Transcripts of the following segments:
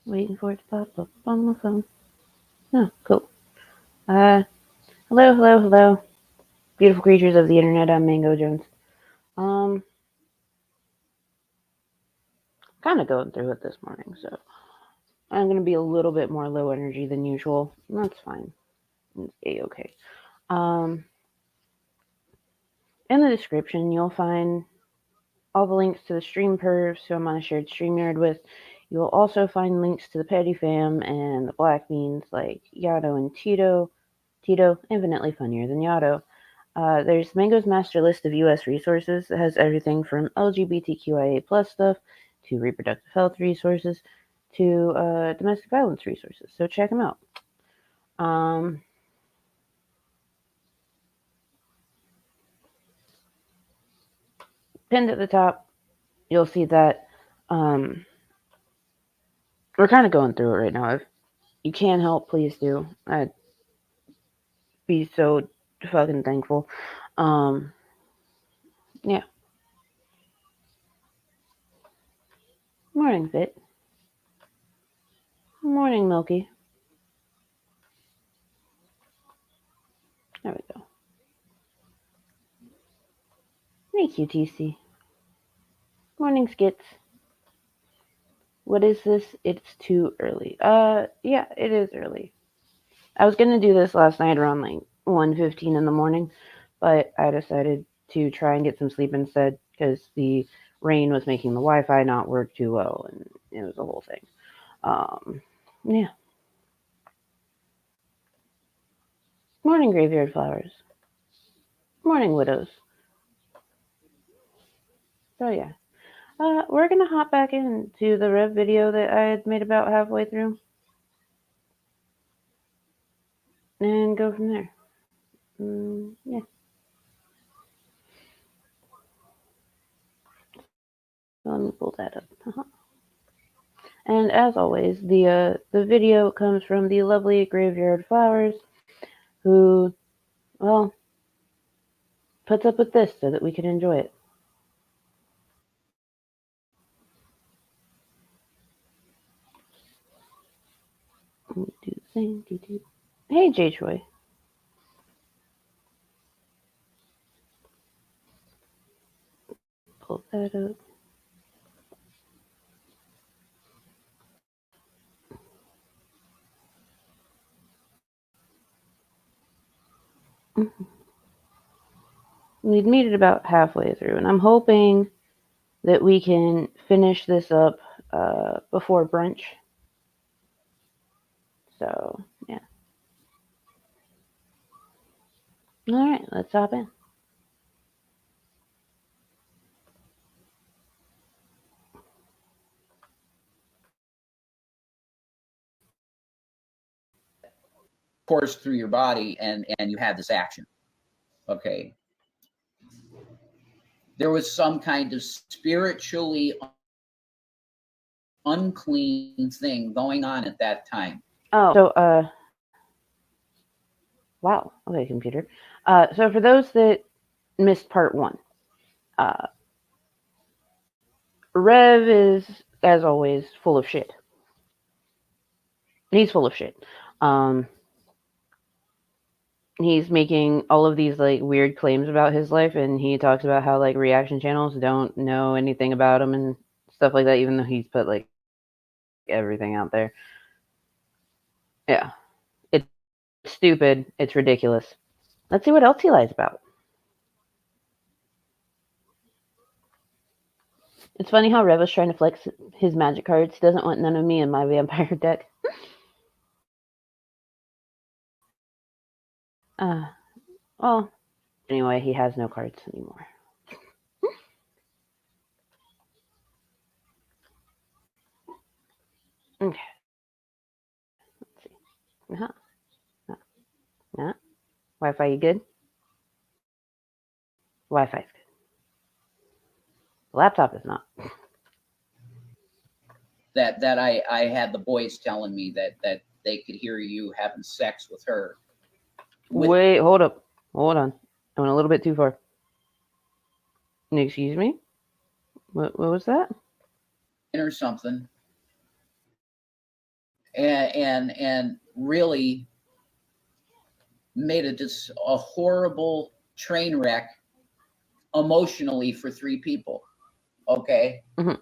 Waiting for it to pop up on my phone. Oh, cool. Hello. Beautiful creatures of the internet, I'm Mango Jones. Kind of going through it this morning, so I'm going to be a little bit more low energy than usual. That's fine. It's A-okay. In the description, you'll find all the links to the stream pervs who I'm on a shared StreamYard with. You will also find links to the Petty Fam and the Black Beans like Yato and Tito. Tito, infinitely funnier than Yato. There's Mango's master list of U.S. resources that has everything from LGBTQIA plus stuff to reproductive health resources to domestic violence resources. So check them out. Pinned at the top, you'll see that we're kind of going through it right now. If you can help, please do. I'd be so fucking thankful. Yeah. Morning, Fit. Morning, Milky. There we go. Hey, QTC. Morning, Skits. What is this? It's too early. Yeah, it is early. I was gonna do this last night around like 1:15 in the morning, but I decided to try and get some sleep instead because the rain was making the Wi-Fi not work too well, and it was a whole thing. Yeah. Morning, graveyard flowers. Morning, widows. So yeah, we're gonna hop back into the Rev video that I had made about halfway through, and go from there. Yeah. So let me pull that up. And as always, the video comes from the lovely Graveyard Flowers, who, well, puts up with this so that we can enjoy it. Hey, J. Choi. Pull that up. We've made it about halfway through, and I'm hoping that we can finish this up before brunch. So, yeah. All right, let's hop in. Course through your body, and you have this action. Okay. There was some kind of spiritually unclean thing going on at that time. Oh, so, wow. Okay, computer. So for those that missed part one, Rev is, as always, full of shit. He's full of shit. He's making all of these like weird claims about his life, and he talks about how like reaction channels don't know anything about him and stuff like that, even though he's put like everything out there. Yeah, it's stupid. It's ridiculous. Let's see what else he lies about. It's funny how Rev was trying to flex his magic cards. He doesn't want none of me in my vampire deck. Well, anyway, he has no cards anymore. Okay. Let's see. Nah. Wi-Fi, you good? Wi-Fi's good. The laptop is not. That I had the boys telling me that they could hear you having sex with her. Wait, hold up. Hold on. I went a little bit too far. Excuse me? What was that? or something, and really made a horrible train wreck emotionally for three people. Okay. Mm-hmm.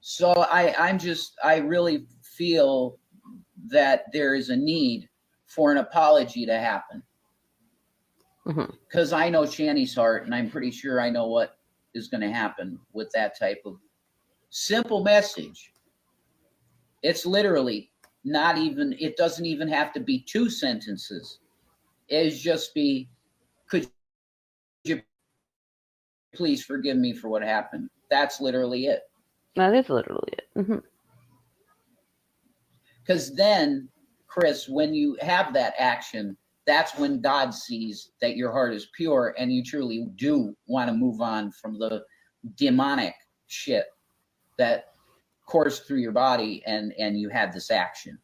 So I really feel that there is a need for an apology to happen. Mm-hmm. Because I know Shanny's heart, and I'm pretty sure I know what is going to happen with that type of simple message. It's literally not even, it doesn't even have to be two sentences. It's just be, could you please forgive me for what happened? That's literally it. That is literally it. Mm-hmm. Because then, Chris, when you have that action, that's when God sees that your heart is pure and you truly do want to move on from the demonic shit that coursed through your body, and you had this action.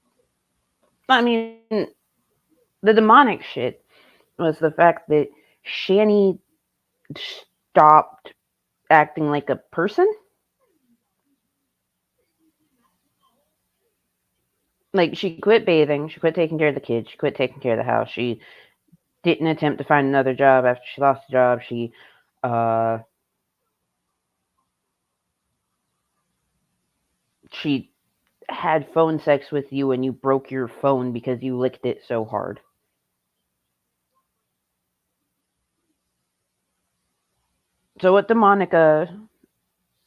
I mean, the demonic shit was the fact that Shanny stopped acting like a person. Like, she quit bathing, she quit taking care of the kids, she quit taking care of the house. She didn't attempt to find another job after she lost the job. Uh, she had phone sex with you and you broke your phone because you licked it so hard. So what demonic thing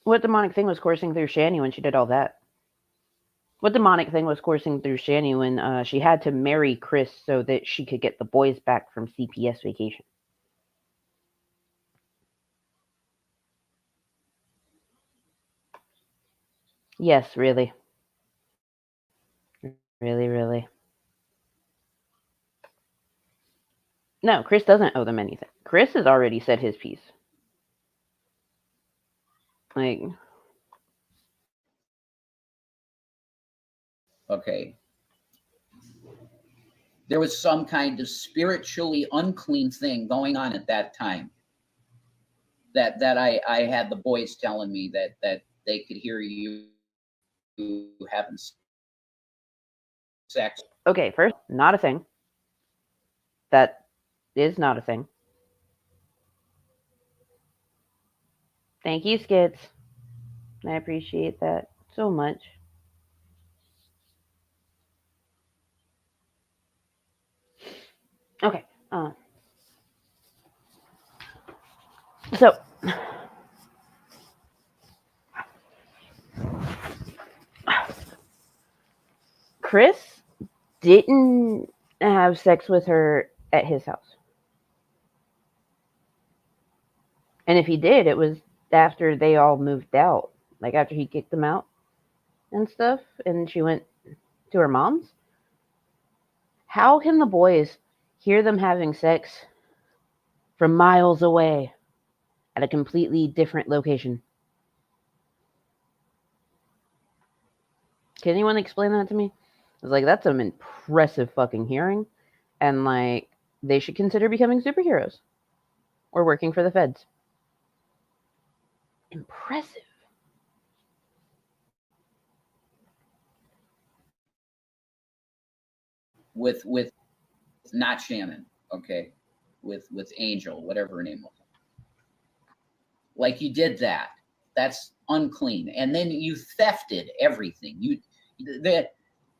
was coursing through Shanny when she did all that? What demonic thing was coursing through Shanny when she had to marry Chris so that she could get the boys back from CPS vacation? Yes, really. Really, really. No, Chris doesn't owe them anything. Chris has already said his piece. Like, Okay. There was some kind of spiritually unclean thing going on at that time that I had the boys telling me that they could hear you having sex. okay, first, not a thing. That is not a thing. Thank you, Skits. I appreciate that so much. Okay, so Chris didn't have sex with her at his house. And if he did, it was after they all moved out. Like after he kicked them out and stuff, and she went to her mom's. How can the boys hear them having sex from miles away at a completely different location? Can anyone explain that to me? I was like, that's some impressive fucking hearing. And like, they should consider becoming superheroes or working for the feds. Impressive. With not Shannon, okay, with Angel, whatever her name was. Like you did that. That's unclean. And then you thefted everything. You that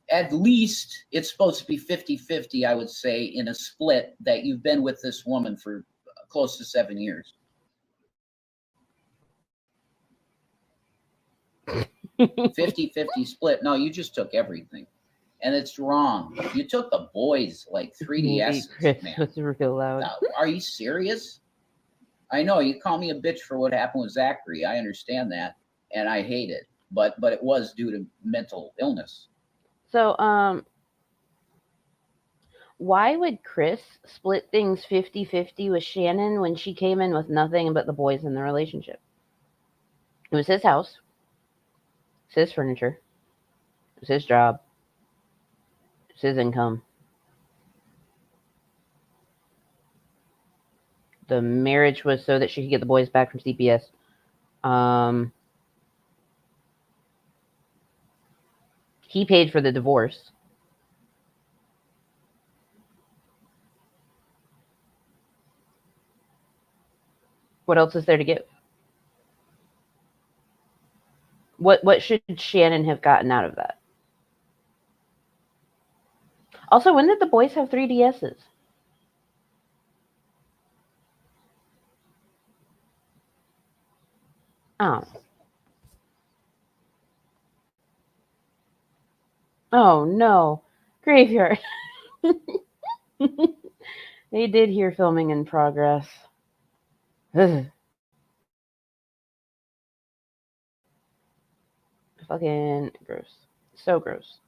at least it's supposed to be 50-50, I would say, in a split that you've been with this woman for close to 7 years. 50-50 split. No, you just took everything. And it's wrong. You took the boys like Maybe 3DSs, Chris man. was real loud. Are you serious? I know you call me a bitch for what happened with Zachary. I understand that, and I hate it. But it was due to mental illness. So, why would Chris split things 50-50 with Shannon when she came in with nothing but the boys in the relationship? It was his house, it's his furniture, it's his job, it's his income. The marriage was so that she could get the boys back from CPS. He paid for the divorce. What else is there to give? What should Shannon have gotten out of that? Also, when did the boys have 3DSs? Oh. Oh no. Graveyard. They did hear filming in progress. Ugh. Fucking gross. So gross.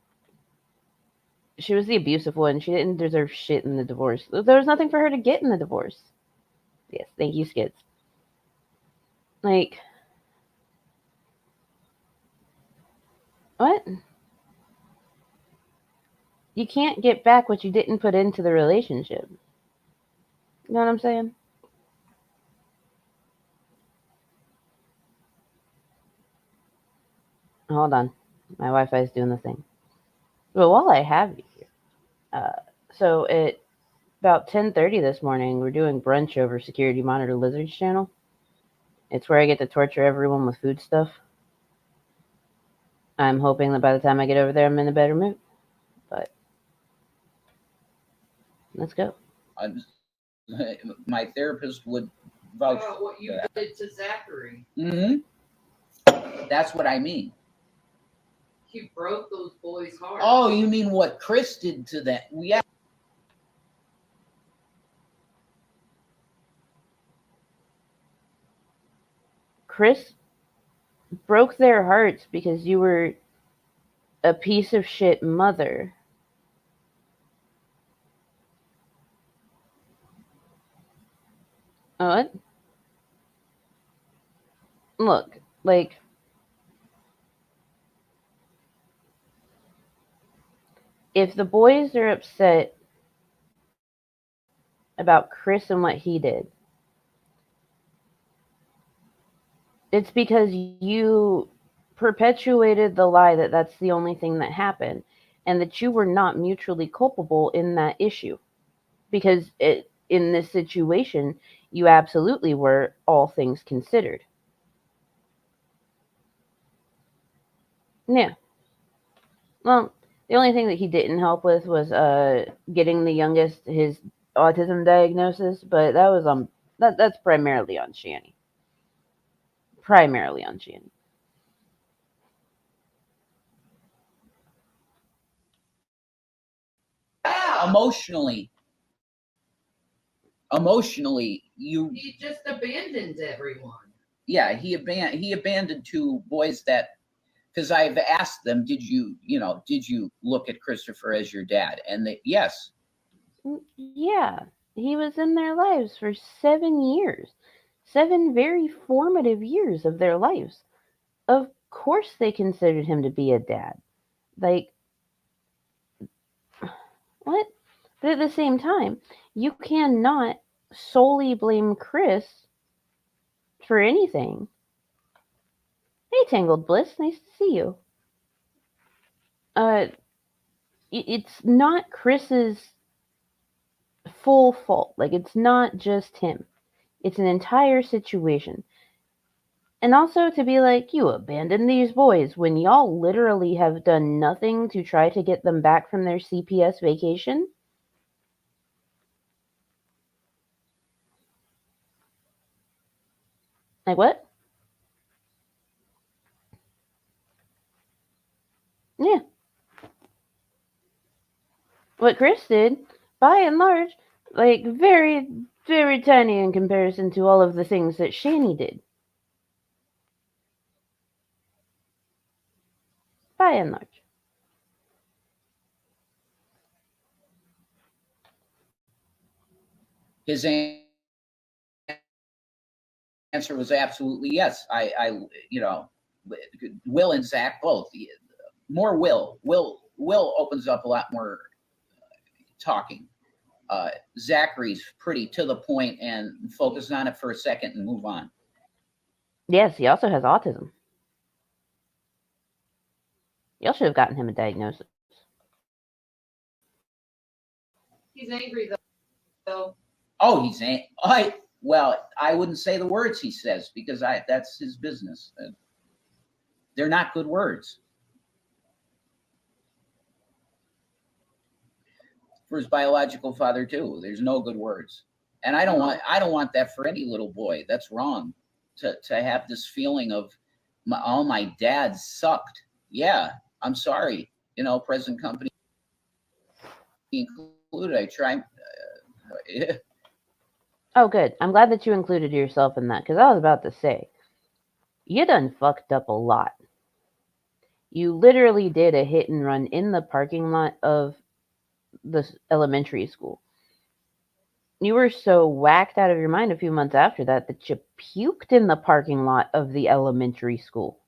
She was the abusive one. She didn't deserve shit in the divorce. There was nothing for her to get in the divorce. Yes, thank you, Skids. Like, what? You can't get back what you didn't put into the relationship. You know what I'm saying? Hold on. My Wi-Fi is doing the thing. But while I have you here, so at about 10:30 this morning, we're doing brunch over Security Monitor Lizard's channel. It's where I get to torture everyone with food stuff. I'm hoping that by the time I get over there, I'm in a better mood. But let's go. My therapist would vouch for what you did to Zachary. Mm-hmm. That's what I mean. You broke those boys' hearts. Oh, you mean what Chris did to them? Yeah. Chris broke their hearts because you were a piece of shit mother. What? Look, like, if the boys are upset about Chris and what he did, it's because you perpetuated the lie that that's the only thing that happened and that you were not mutually culpable in that issue. Because in this situation, you absolutely were, all things considered. Yeah. Well, the only thing that he didn't help with was getting the youngest his autism diagnosis, but that was that's primarily on Shanny. Primarily on Shanny. Emotionally, you. He just abandoned everyone. Yeah, he abandoned two boys that, because I've asked them, did you look at Christopher as your dad? And they, yes. Yeah, he was in their lives for 7 years. 7 very formative years of their lives. Of course they considered him to be a dad. Like, what? But at the same time, you cannot solely blame Chris for anything. Hey, Tangled Bliss, nice to see you. It's not Chris's full fault. Like, it's not just him. It's an entire situation. And also to be like, you abandoned these boys when y'all literally have done nothing to try to get them back from their CPS vacation. Like, what? Yeah. What Chris did, by and large, like, very, very tiny in comparison to all of the things that Shani did. By and large. His answer was absolutely yes. I Will and Zach both. More Will opens up a lot more talking. Zachary's pretty to the point and focus on it for a second and move on. Yes, he also has autism. Y'all should have gotten him a diagnosis. He's angry though. Oh, he's well, I wouldn't say the words he says because that's his business. They're not good words. For his biological father too. There's no good words. And I don't want that for any little boy. That's wrong. To have this feeling of all my dads sucked. Yeah, I'm sorry. Present company included. I try. Oh, good. I'm glad that you included yourself in that, because I was about to say, you done fucked up a lot. You literally did a hit and run in the parking lot of the elementary school. You were so whacked out of your mind a few months after that you puked in the parking lot of the elementary school.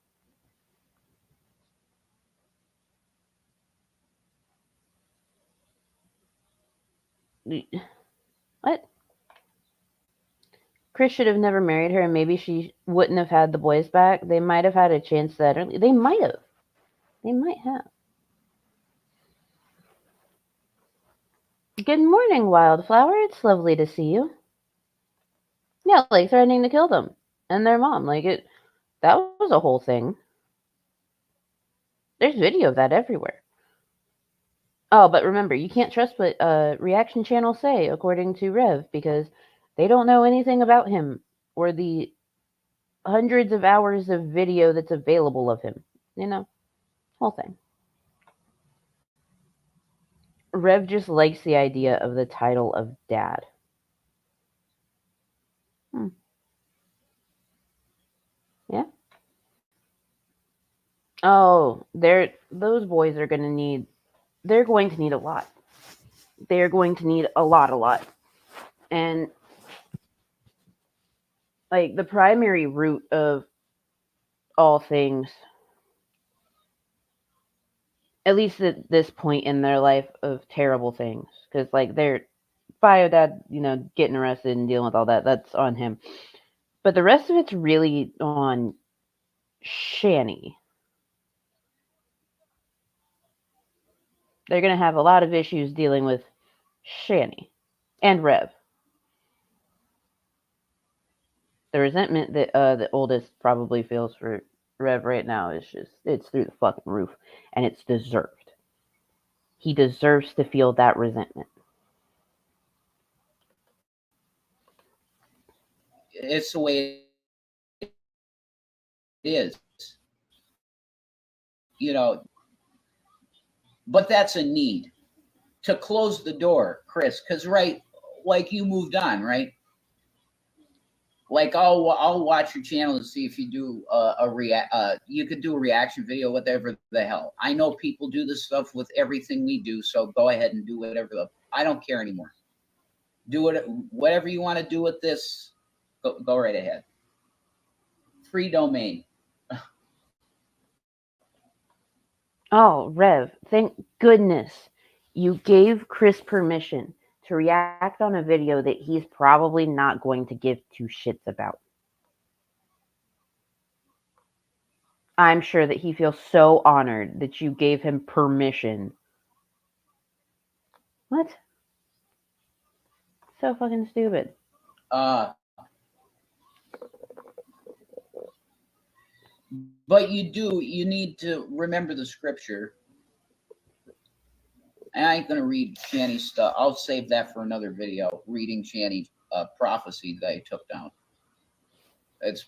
What? Chris should have never married her, and maybe she wouldn't have had the boys back. They might have had a chance that early. They might have. They might have. Good morning, Wildflower. It's lovely to see you. Yeah, like threatening to kill them and their mom. That was a whole thing. There's video of that everywhere. Oh, but remember, you can't trust what reaction channels say, according to Rev, because they don't know anything about him or the hundreds of hours of video that's available of him. Whole thing. Rev just likes the idea of the title of dad. Yeah. Oh, those boys are going to need. They're going to need a lot. They're going to need a lot. And the primary root of all things, at least at this point in their life, of terrible things, because their bio dad, getting arrested and dealing with all that, that's on him. But the rest of it's really on Shani. They're going to have a lot of issues dealing with Shani and Rev. The resentment that the oldest probably feels for Rev right now is it's through the fucking roof, and it's deserved. He deserves to feel that resentment. It's the way it is. But that's a need to close the door, Chris, because you moved on, right? I'll watch your channel to see if you do you could do a reaction video, whatever the hell. I know people do this stuff with everything we do, so go ahead and do whatever. I don't care anymore. Do it, whatever you want to do with this. Go right ahead. Free domain. Oh, Rev, thank goodness you gave Chris permission to react on a video that he's probably not going to give two shits about. I'm sure that he feels so honored that you gave him permission. What? So fucking stupid. But you need to remember the scripture. I ain't gonna read Shani's stuff. I'll save that for another video. Reading Shani's prophecy that I took down. It's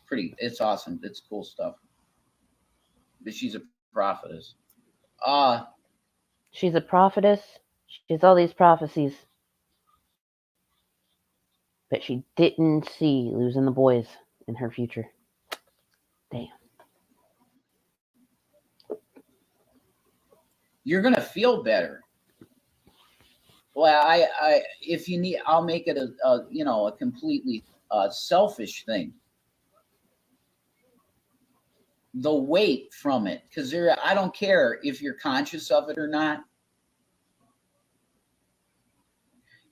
awesome. It's cool stuff. But she's a prophetess. She's a prophetess. She has all these prophecies. But she didn't see losing the boys in her future. Damn. You're gonna feel better. Well, if you need, I'll make it a completely selfish thing. The weight from it, because I don't care if you're conscious of it or not.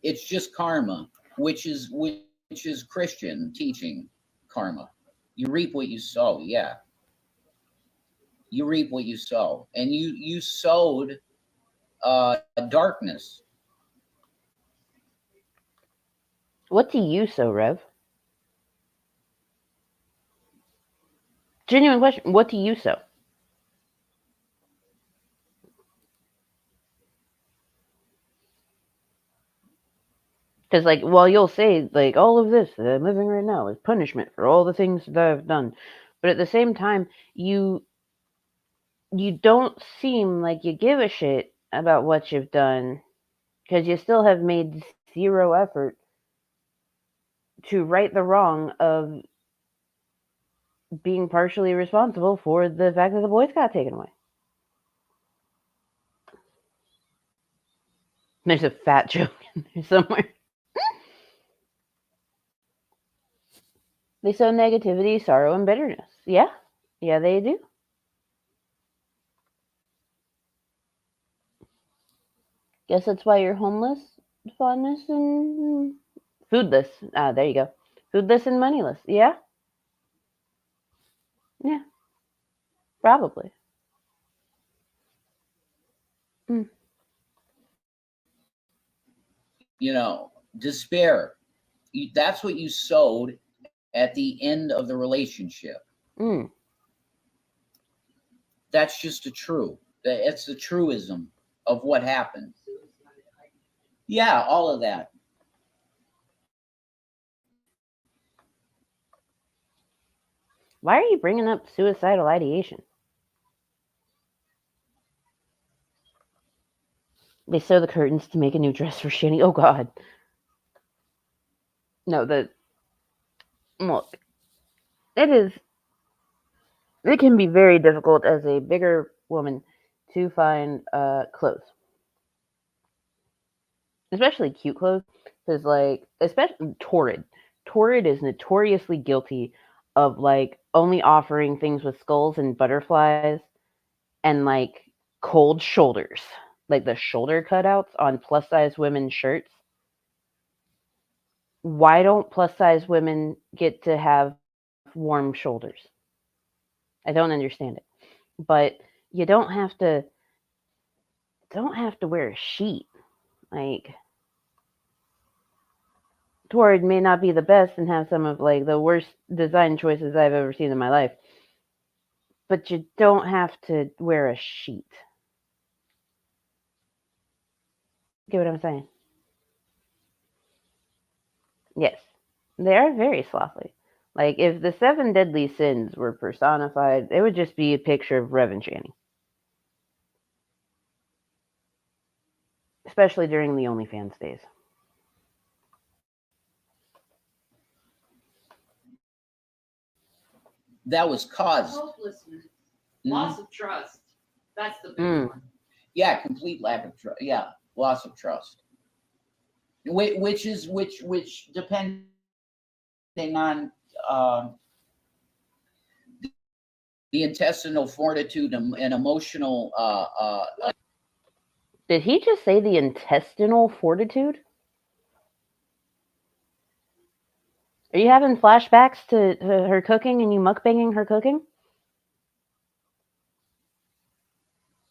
It's just karma, which is Christian teaching karma. You reap what you sow. Yeah, you reap what you sow, and you sowed darkness. What do you sow, Rev? Genuine question. What do you sow? Because, like, well, you'll say, like, all of this that I'm living right now is punishment for all the things that I've done. But at the same time, you don't seem like you give a shit about what you've done because you still have made zero effort to right the wrong of being partially responsible for the fact that the boys got taken away. There's a fat joke in there somewhere. They sow negativity, sorrow, and bitterness. Yeah. Yeah, they do. Guess that's why you're homeless, fondness, and foodless. Ah, there you go. Foodless and moneyless. Yeah. Yeah. Probably. Mm. Despair. That's what you sowed at the end of the relationship. Mm. That's just a true. It's the truism of what happened. Yeah, all of that. Why are you bringing up suicidal ideation? They sew the curtains to make a new dress for Shani. Oh, God. No, look, it is, it can be very difficult as a bigger woman to find clothes, especially cute clothes, because, like, especially Torrid. Torrid is notoriously guilty of, like, only offering things with skulls and butterflies and, like, cold shoulders. Like, the shoulder cutouts on plus-size women's shirts. Why don't plus-size women get to have warm shoulders? I don't understand it. But you don't have to wear a sheet. Like, Torrid may not be the best and have some of, like, the worst design choices I've ever seen in my life, but you don't have to wear a sheet. Get what I'm saying? Yes, they are very sloppy. Like, if the 7 deadly sins were personified, it would just be a picture of Rev and Shani, especially during the OnlyFans days. That was caused. Hopelessness, Mhm. loss of trust. That's the big Mm. one. Yeah, complete lack of trust. Yeah, loss of trust. Which depending on the intestinal fortitude and emotional. Did he just say the intestinal fortitude? Are you having flashbacks to her cooking and you mukbanging her cooking?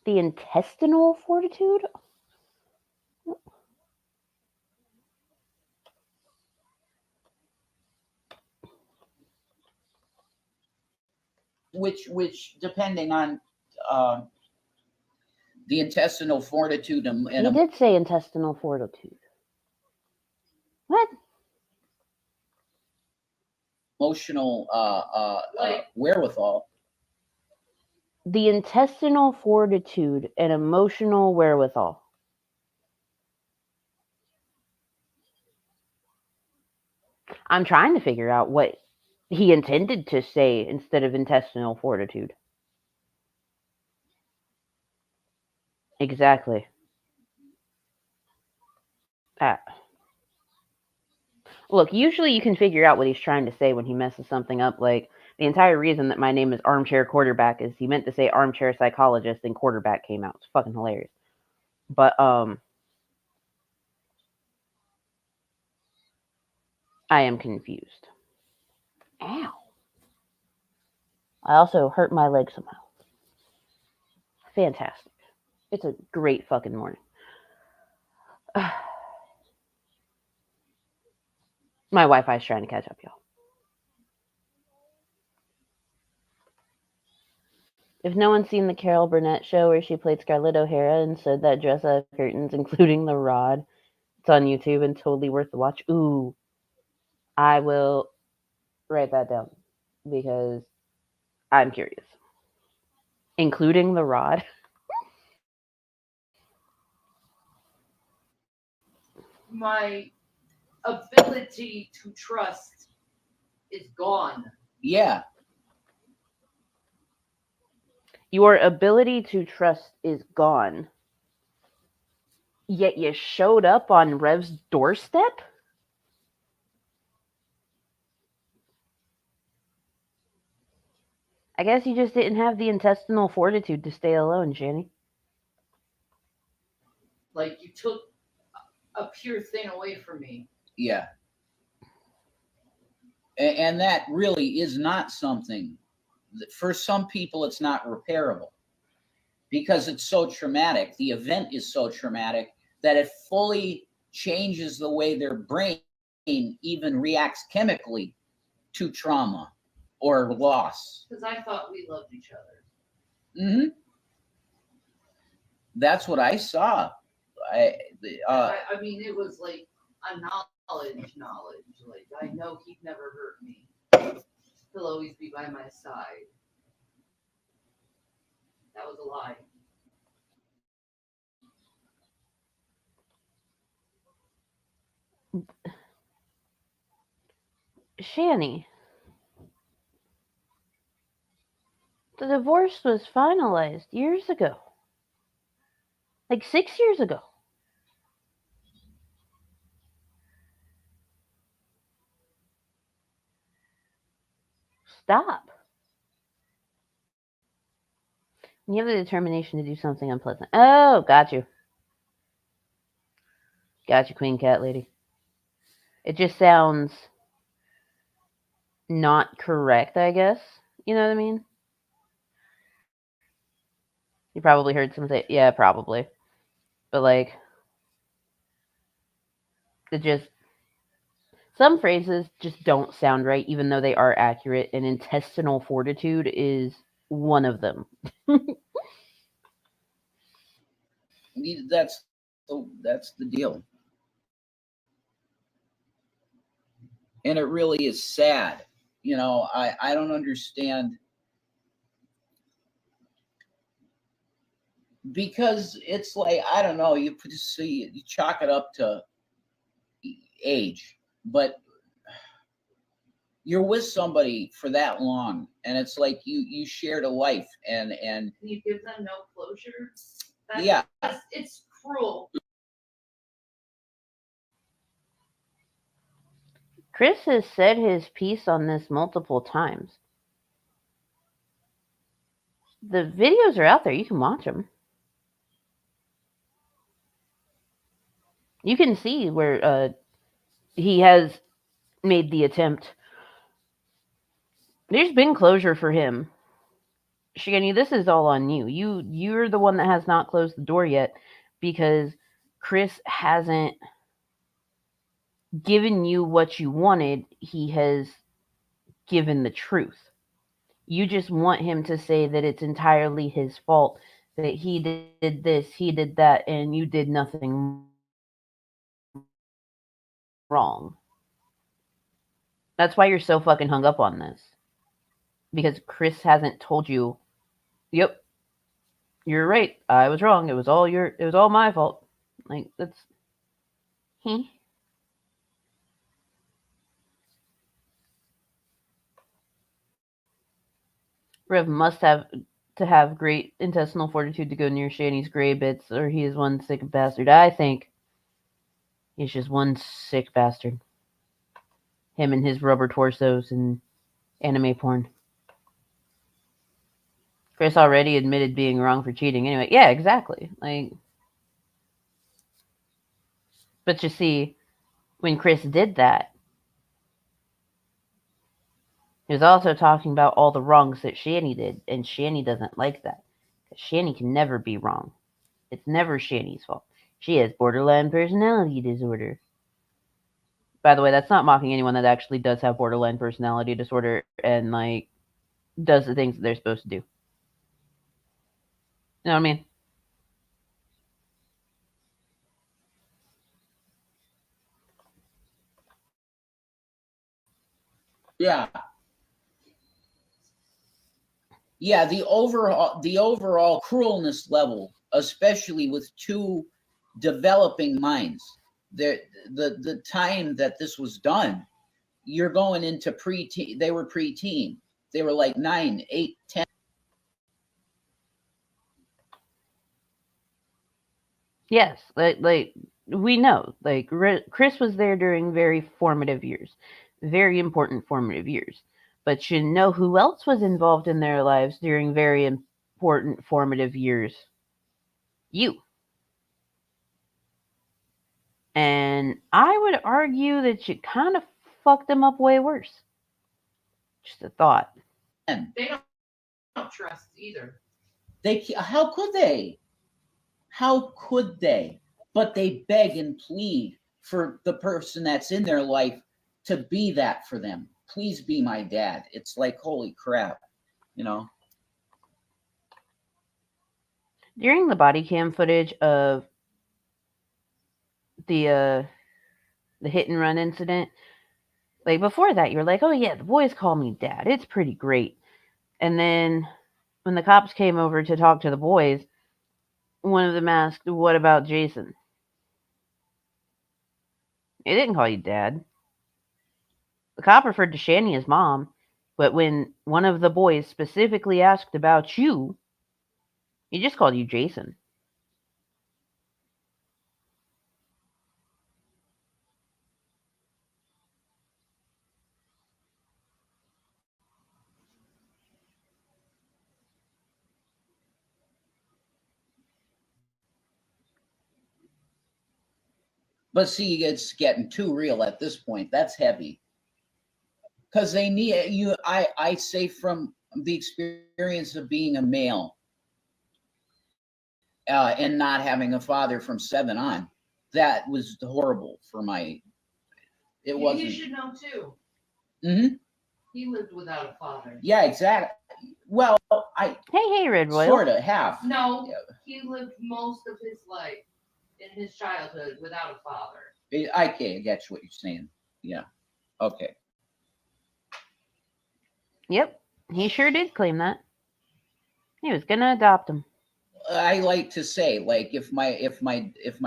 The intestinal fortitude? Which depending on uh, the intestinal fortitude He did say intestinal fortitude. What? emotional Like- wherewithal. The intestinal fortitude and emotional wherewithal. I'm trying to figure out what he intended to say instead of intestinal fortitude. Exactly. Ah. Look, usually you can figure out what he's trying to say when he messes something up. Like, the entire reason that my name is Armchair Quarterback is he meant to say Armchair Psychologist and Quarterback came out. It's fucking hilarious. But, I am confused. Ow. I also hurt my leg somehow. Fantastic. It's a great fucking morning. My Wi-Fi's trying to catch up, y'all. If no one's seen the Carol Burnett show where she played Scarlett O'Hara and sewed that dress out of curtains, including the rod, it's on YouTube and totally worth the watch. Ooh, I will write that down because I'm curious. Including the rod. My ability to trust is gone. Yeah. Your ability to trust is gone. Yet you showed up on Rev's doorstep? I guess you just didn't have the intestinal fortitude to stay alone, Shani. Like you took a pure thing away from me. Yeah. And that really is not something that, for some people, it's not repairable because it's so traumatic. The event is so traumatic that it fully changes the way their brain even reacts chemically to trauma or loss. Because I thought we loved each other. Mm-hmm. That's what I saw. I mean, it was like a knowledge. Like, I know he'd never hurt me. He'll always be by my side. That was a lie. Shani, the divorce was finalized years ago. Like 6 years ago. Stop. You have the determination to do something unpleasant. Oh, got you. Got you, Queen Cat Lady. It just sounds not correct, I guess. You know what I mean? You probably heard some say, yeah, probably. But like, it just, some phrases just don't sound right, even though they are accurate, and intestinal fortitude is one of them. That's the deal. And it really is sad. I don't understand, because it's like, I don't know, you chalk it up to age, but you're with somebody for that long, and it's like you shared a life, and Can you give them no closure? Yeah, It's cruel. Chris has said his piece on this multiple times. The videos are out there. You can watch them. You can see where he has made the attempt. There's been closure for him. Shani, this is all on you. You're the one that has not closed the door yet because Chris hasn't given you what you wanted. He has given the truth. You just want him to say that it's entirely his fault, that he did this, he did that, and you did nothing wrong. That's why you're so fucking hung up on this. Because Chris hasn't told you, yep, you're right. I was wrong. It was all my fault. Like that's he. Rev must have to have great intestinal fortitude to go near Shani's gray bits, or he is one sick bastard. I think he's just one sick bastard. Him and his rubber torsos and anime porn. Chris already admitted being wrong for cheating anyway. Yeah, exactly. Like, but you see, when Chris did that, He was also talking about all the wrongs that Shanny did, and Shanny doesn't like that. Because Shanny can never be wrong. It's never Shanny's fault. She has borderline personality disorder. By the way, that's not mocking anyone that actually does have borderline personality disorder and, like, does the things that they're supposed to do. You know what I mean? Yeah. Yeah, the overall cruelness level, especially with two developing minds. The time that this was done, you're going into preteen. They were preteen. They were like 9, 8, 10. Yes, like we know, like Chris was there during very formative years, very important formative years. But you know who else was involved in their lives during very important formative years? You. And I would argue that you kind of fucked them up way worse. Just a thought. They don't trust either. How could they? How could they? But they beg and plead for the person that's in their life to be that for them. Please be my dad. It's like, holy crap, you know? During the body cam footage of the uh the hit and run incident, like before that, you're like, oh yeah, the boys call me dad. It's pretty great. And then when the cops came over to talk to the boys, one of them asked, "What about Jason?" He didn't call you dad. The cop referred to Shani as mom, but when one of the boys specifically asked about you, he just called you Jason. But see, it's getting too real at this point. That's heavy. Because they need you. I say from the experience of being a male and not having a father from 7 on, that was horrible for my. It wasn't. You should know too. Hmm. He lived without a father. Yeah, exactly. Well, I Hey, Red sort Royal. of have. No, he lived most of his life in his childhood without a father. Okay, I get what you're saying. Yeah. Okay. Yep, he sure did claim that. He was gonna adopt him. I like to say, like, if my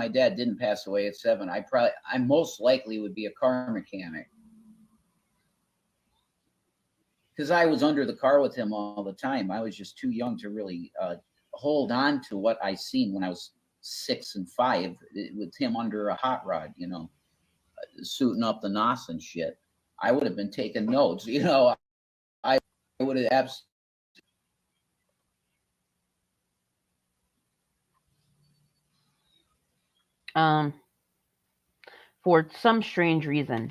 dad didn't pass away at 7, I most likely would be a car mechanic because I was under the car with him all the time. I was just too young to really hold on to what I seen when I was 6 and 5 with him under a hot rod, suiting up the nos and shit. I would have been taking notes, I would have absolutely. Um, for some strange reason,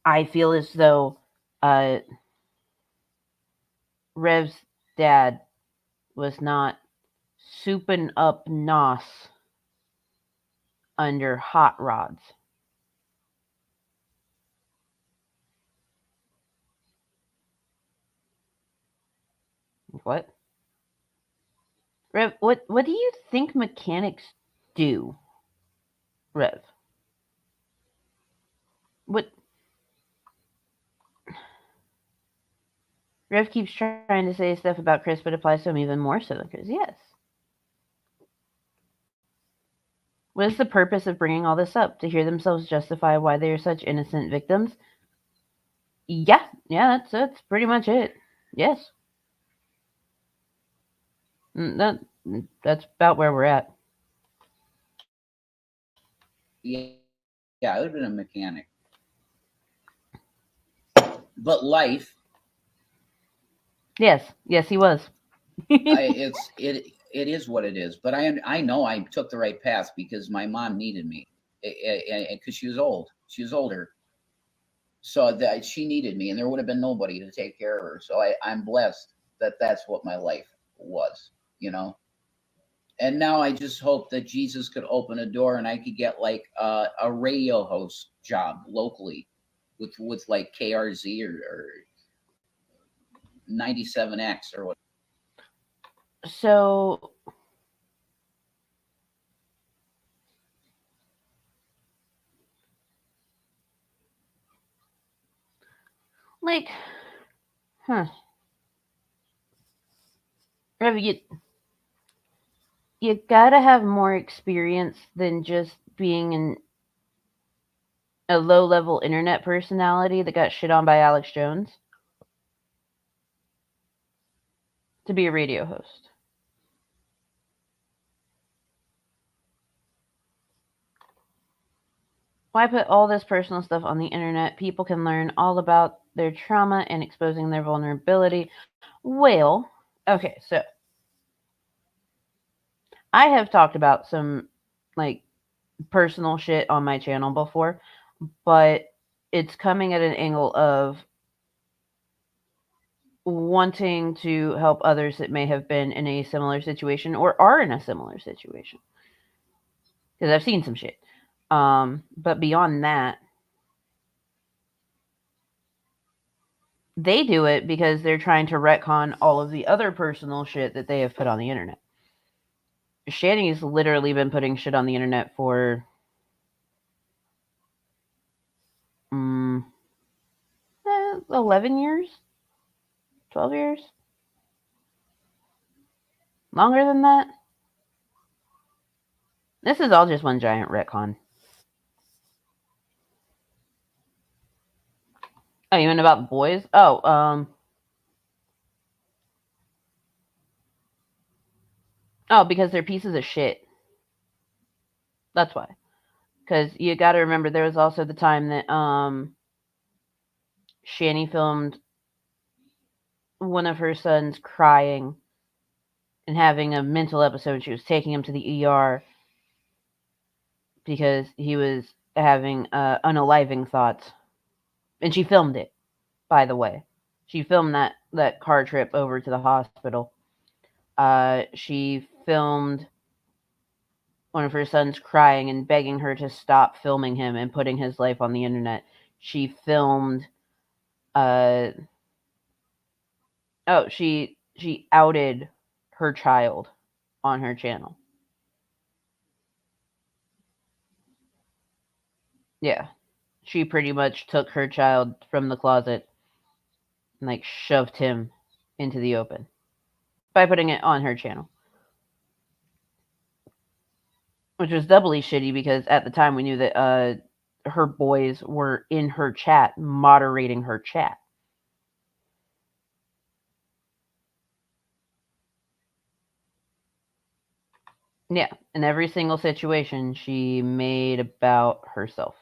I feel as though uh, Rev's dad was not souping up Nos under hot rods. What? Rev, what do you think mechanics do, Rev? What Rev keeps trying to say stuff about Chris, but applies to him even more so than Chris. Yes. What is the purpose of bringing all this up? To hear themselves justify why they are such innocent victims? Yeah, that's pretty much it. Yes. That's about where we're at. Yeah, I would have been a mechanic. But life, Yes, he was. it is what it is. But I know I took the right path because my mom needed me, because she was old. She was older, So that she needed me, and there would have been nobody to take care of her. So I'm blessed that that's what my life was, you know. And now I just hope that Jesus could open a door and I could get like a radio host job locally with like KRZ or 97X or what. So, like, huh? Rev, you gotta have more experience than just being a low level internet personality that got shit on by Alex Jones to be a radio host. Why put all this personal stuff on the internet? People can learn all about their trauma and exposing their vulnerability. Well, okay, so I have talked about some like personal shit on my channel before, but it's coming at an angle of wanting to help others that may have been in a similar situation or are in a similar situation. Because I've seen some shit. But beyond that, they do it because they're trying to retcon all of the other personal shit that they have put on the internet. Shanny's literally been putting shit on the internet for 11 years? 12 years? Longer than that? This is all just one giant retcon. Oh, you meant about the boys? Oh, because they're pieces of shit. That's why. Because you got to remember, there was also the time that Shanny filmed one of her sons crying and having a mental episode. She was taking him to the ER because he was having unaliving thoughts, and she filmed it. By the way, she filmed that car trip over to the hospital. She filmed one of her sons crying and begging her to stop filming him and putting his life on the internet. She filmed she outed her child on her channel. Yeah. She pretty much took her child from the closet and like shoved him into the open by putting it on her channel. Which was doubly shitty because at the time we knew that her boys were in her chat, moderating her chat. Yeah, in every single situation she made about herself.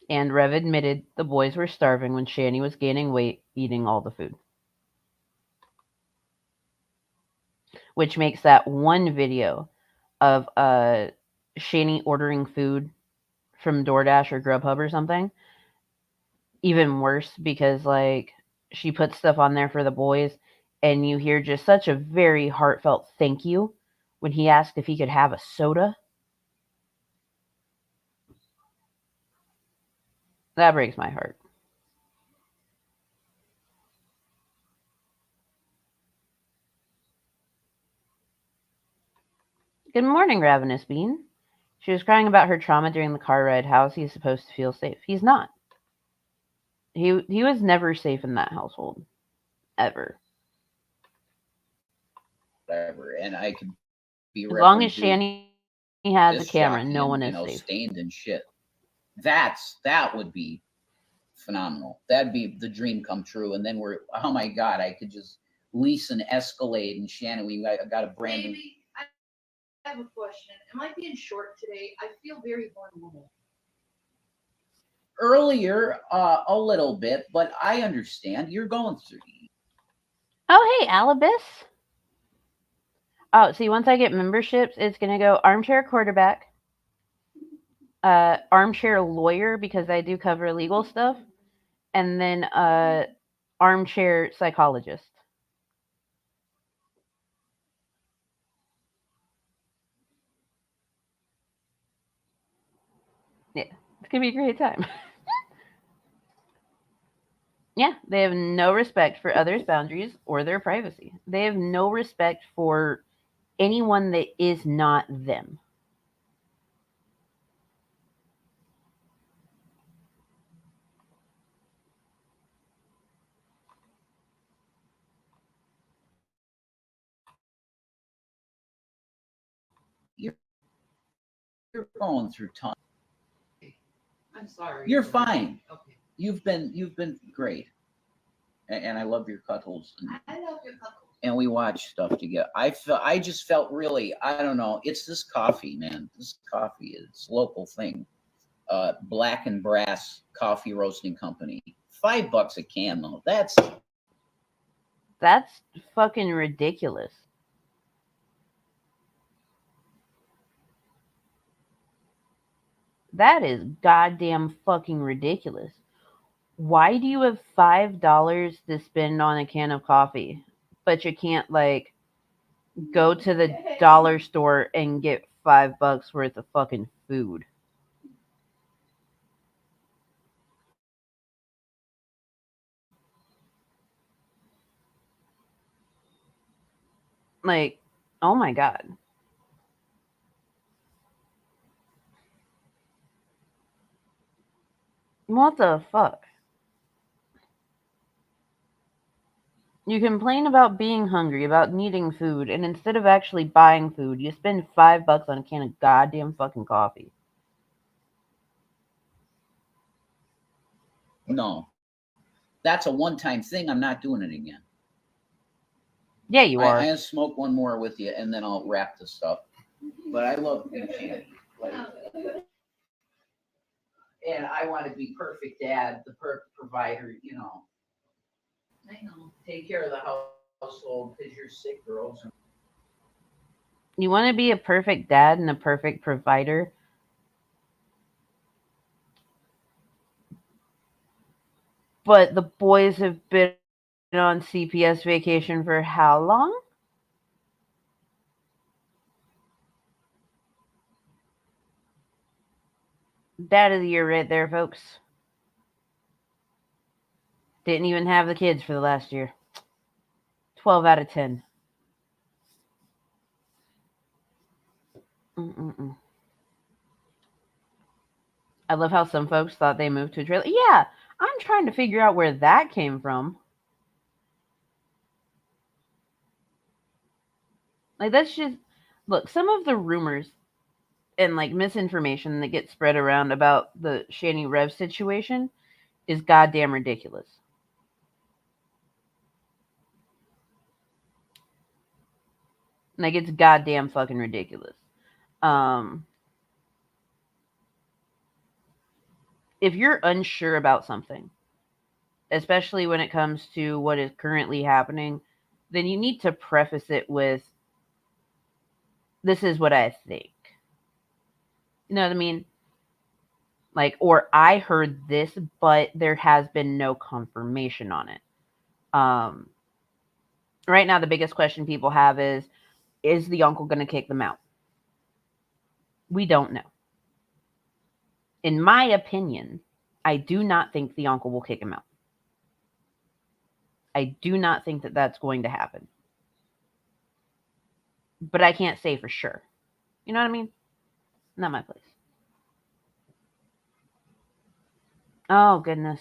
And Rev admitted the boys were starving when Shanny was gaining weight, eating all the food. Which makes that one video of Shanny ordering food from DoorDash or Grubhub or something even worse because like she puts stuff on there for the boys and you hear just such a very heartfelt thank you when he asked if he could have a soda. That breaks my heart. Good morning, Ravenous Bean. She was crying about her trauma during the car ride. How is he supposed to feel safe? He's not. He was never safe in that household. Ever. Whatever. And I could be As long Reverend as Duke, Shanny has a just camera, shocking no and one is safe. stained and shit. That would be phenomenal. That'd be the dream come true. And then oh my God, I could just lease an Escalade and Shannon, we got a brand new. I have a question. Am I being short today? I feel very vulnerable. Earlier, a little bit, but I understand you're going through. Oh, hey, Alibis. Oh, see, once I get memberships, it's going to go armchair quarterback, armchair lawyer because I do cover legal stuff, and then armchair psychologist. Yeah, it's gonna be a great time. Yeah, they have no respect for others' boundaries or their privacy. They have no respect for anyone that is not them. You're going through time. I'm sorry. You're fine. Okay. You've been great, and I love your cuddles. I love your cuddles. And we watch stuff together. I just felt really, I don't know. It's this coffee, man. This coffee is local thing. Black and Brass Coffee Roasting Company. $5 a can though. That's fucking ridiculous. That is goddamn fucking ridiculous. Why do you have $5 to spend on a can of coffee, but you can't like go to the dollar store and get $5 worth of fucking food? Like, oh my god. What the fuck? You complain about being hungry, about needing food, and instead of actually buying food, you spend $5 on a can of goddamn fucking coffee. no. That's a one-time thing. I'm not doing it again. Yeah, you I are. gonna smoke one more with you, and then I'll wrap this up. But I love Candy. Like, and I want to be perfect dad, the perfect provider. I know. Take care of the household because you're sick, girls. You want to be a perfect dad and a perfect provider, but the boys have been on CPS vacation for how long? Dad of the year right there, folks. Didn't even have the kids for the last year. 12 out of 10. Mm-mm-mm. I love how some folks thought they moved to a trailer. Yeah, I'm trying to figure out where that came from. Like, that's just. Look, some of the rumors and, like, misinformation that gets spread around about the Shani Rev situation is goddamn ridiculous. Like, it's goddamn fucking ridiculous. Um, if you're unsure about something, especially when it comes to what is currently happening, then you need to preface it with, this is what I think. You know what I mean? Like, or I heard this, but there has been no confirmation on it. Um, right now, the biggest question people have is the uncle going to kick them out? We don't know. In my opinion, I do not think the uncle will kick him out. I do not think that that's going to happen. But I can't say for sure. You know what I mean? Not my place. Oh, goodness.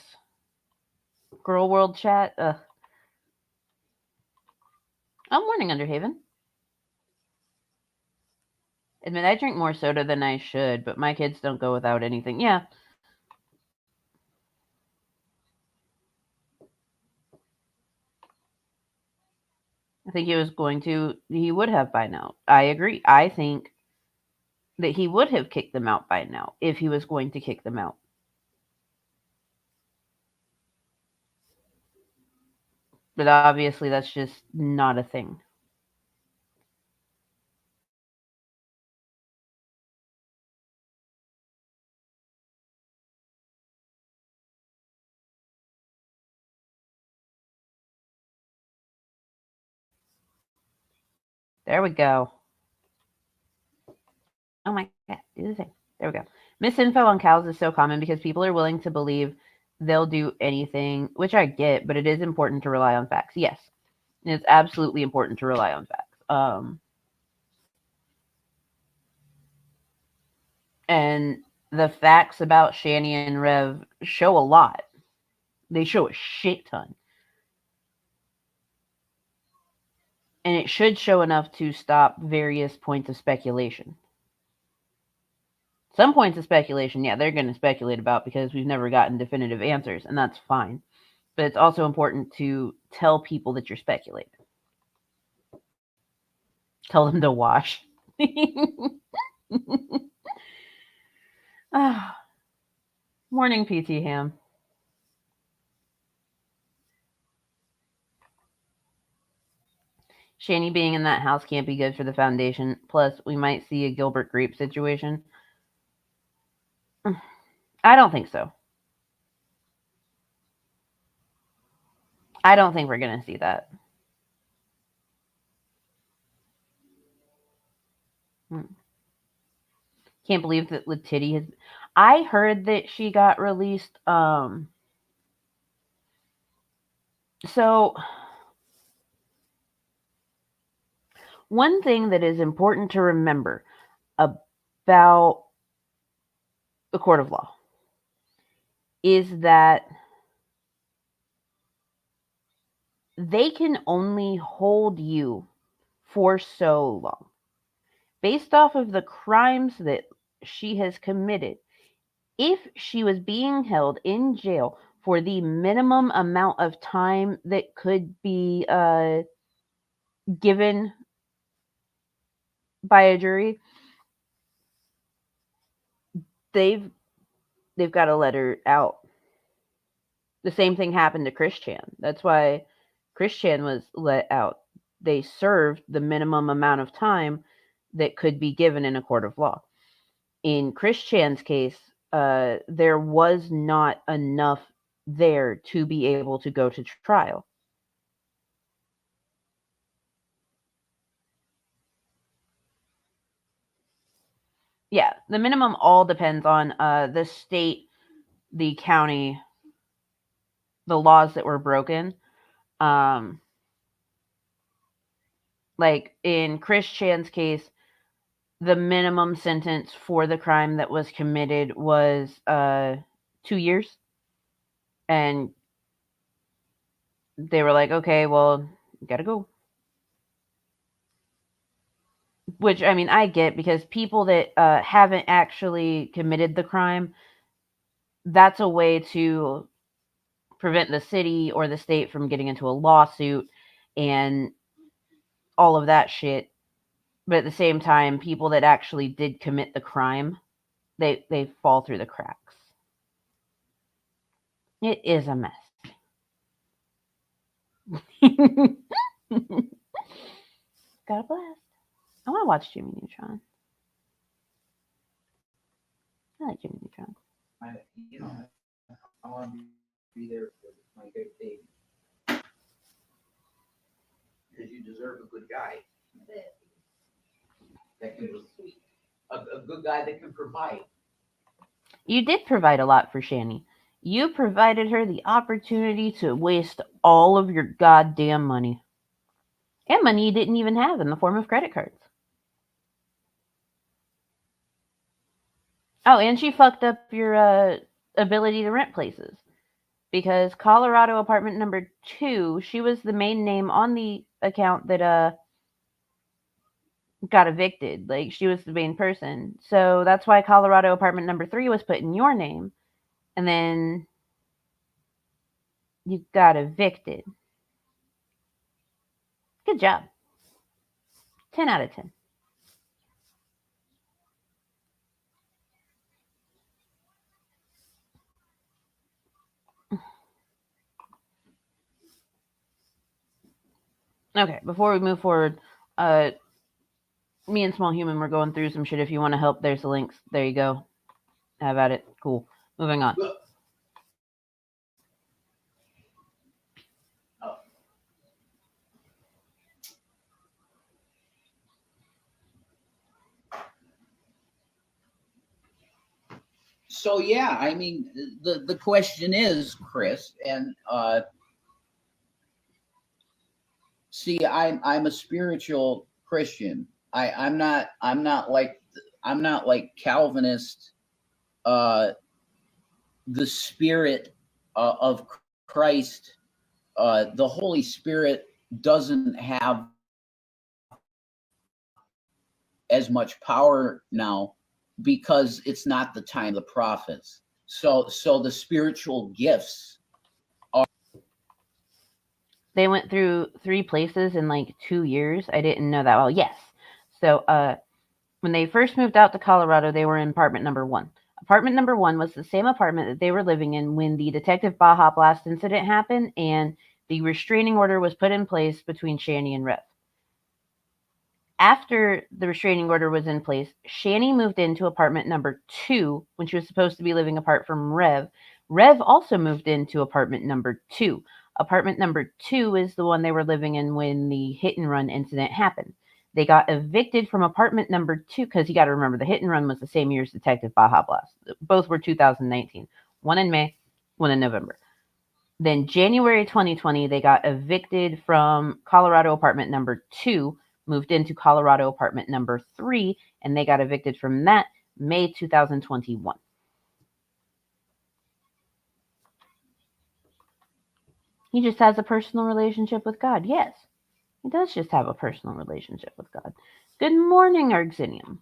Girl World chat. Ugh. Oh, morning, Underhaven. Admit I drink more soda than I should, but my kids don't go without anything. Yeah. I think he would have by now. I agree. I think that he would have kicked them out by now if he was going to kick them out. But obviously, that's just not a thing. There we go. Oh my god, do the thing. There we go. Misinfo on cows is so common because people are willing to believe they'll do anything, which I get, but it is important to rely on facts. Yes, it's absolutely important to rely on facts. And the facts about Shani and Rev show a lot. They show a shit ton. And it should show enough to stop various points of speculation. Some points of speculation, yeah, they're going to speculate about because we've never gotten definitive answers, and that's fine. But it's also important to tell people that you're speculating. Tell them to wash. Morning, PT Ham. Shani being in that house can't be good for the foundation. Plus, we might see a Gilbert Grape situation. I don't think so. I don't think we're going to see that. Can't believe that Letitty has. I heard that she got released. So, one thing that is important to remember about the court of law is that they can only hold you for so long. Based off of the crimes that she has committed, if she was being held in jail for the minimum amount of time that could be given by a jury, they've got to let her out. The same thing happened to Chris Chan. That's why Chris Chan was let out. They served the minimum amount of time that could be given in a court of law. In Chris Chan's case, there was not enough there to be able to go to trial. Yeah, the minimum all depends on the state, the county, the laws that were broken. Like in Chris Chan's case, the minimum sentence for the crime that was committed was 2 years. And they were like, okay, well, you gotta go. Which, I mean, I get because people that haven't actually committed the crime, that's a way to prevent the city or the state from getting into a lawsuit and all of that shit. But at the same time, people that actually did commit the crime, they fall through the cracks. It is a mess. Got a blast. I want to watch Jimmy Neutron. I like Jimmy Neutron. I want to be there for my good baby. Because you deserve a good guy. That can, a good guy that can provide. You did provide a lot for Shani. You provided her the opportunity to waste all of your goddamn money. And money you didn't even have in the form of credit cards. Oh, and she fucked up your ability to rent places. Because Colorado apartment number 2, she was the main name on the account that got evicted. Like, she was the main person. So that's why Colorado apartment number 3 was put in your name. And then you got evicted. Good job. 10 out of 10. Okay, before we move forward, me and Small Human were going through some shit. If you want to help, there's the links. There you go. Have at it. Cool. Moving on. So yeah, I mean, the question is, Chris, and see, I'm a spiritual Christian. I'm not like Calvinist. Uh, the Spirit of Christ, the Holy Spirit doesn't have as much power now because it's not the time of the prophets. So the spiritual gifts are. They went through 3 places in like 2 years. I didn't know that. Well, yes. So, when they first moved out to Colorado, they were in apartment number 1. Apartment number 1 was the same apartment that they were living in when the Detective Baja Blast incident happened and the restraining order was put in place between Shani and Rev. After the restraining order was in place, Shani moved into apartment number 2 when she was supposed to be living apart from Rev. Rev also moved into apartment number 2. Apartment number 2 is the one they were living in when the hit and run incident happened. They got evicted from apartment number 2 because you got to remember the hit and run was the same year as Detective Baja Blast. Both were 2019. One in May, one in November. Then January 2020, they got evicted from Colorado apartment number 2, moved into Colorado apartment number 3, and they got evicted from that May 2021. He just has a personal relationship with God. Yes, he does just have a personal relationship with God. Good morning, Arxinium.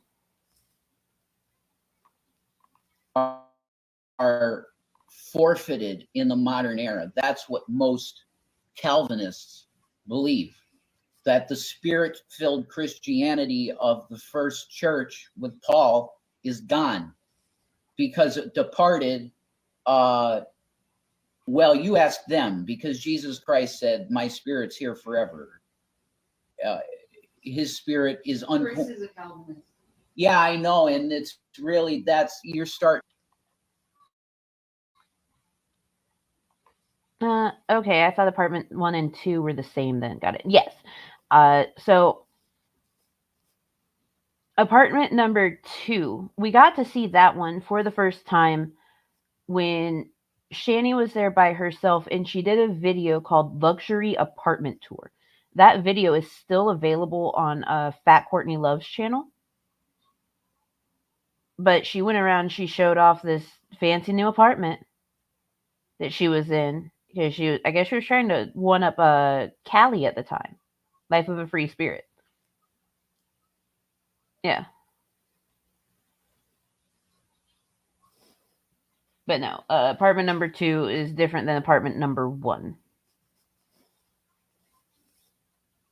Are forfeited in the modern era. That's what most Calvinists believe, that the spirit-filled Christianity of the first church with Paul is gone because it departed. Well, you ask them, because Jesus Christ said, my spirit's here forever. His spirit is Chris is a Calvinist. Yeah, I know, and it's really, that's you're starting. Okay, I thought apartment 1 and 2 were the same then. Got it. Yes. So apartment number 2, we got to see that one for the first time when Shani was there by herself and she did a video called Luxury Apartment Tour. That video is still available on Fat Courtney Love's channel. But she went around, she showed off this fancy new apartment that she was in because I guess she was trying to one up Callie at the time. Life of a Free Spirit. Yeah. But no, apartment number 2 is different than apartment number 1.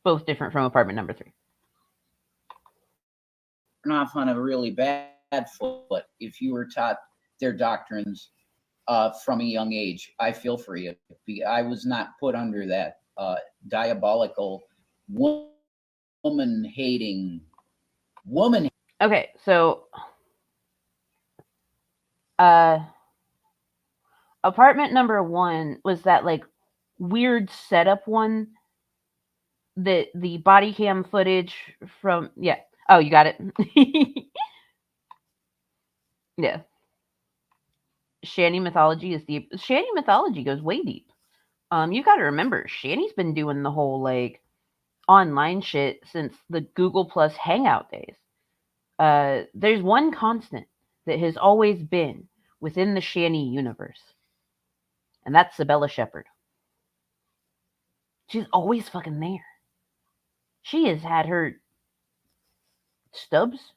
Both different from apartment number 3. Off on a really bad foot if you were taught their doctrines from a young age. I feel for you. I was not put under that diabolical woman hating woman. Okay, so apartment number 1 was that like weird setup one that the body cam footage from, yeah. Oh, you got it. Yeah. Shani mythology is deep. Shani mythology goes way deep. You got to remember, Shani's been doing the whole like online shit since the Google Plus Hangout days. There's one constant that has always been within the Shani universe, and that's Sabella Shepherd. She's always fucking there. She has had her stubs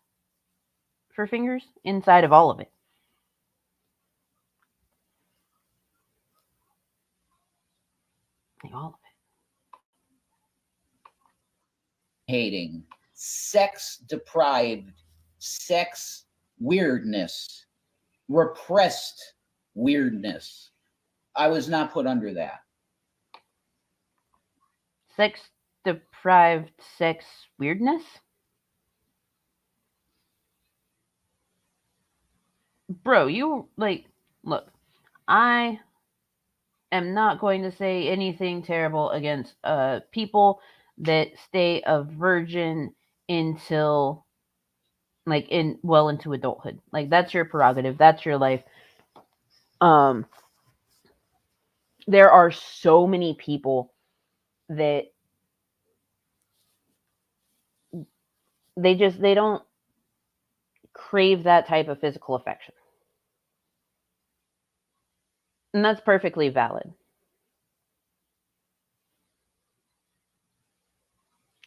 for fingers inside of all of it. Like all of it. Hating, sex deprived, sex weirdness, repressed weirdness. I was not put under that. Sex deprived sex weirdness? Bro, you like, look, I am not going to say anything terrible against people that stay a virgin until like into adulthood. Like that's your prerogative, that's your life. Um, there are so many people that they don't crave that type of physical affection. And that's perfectly valid.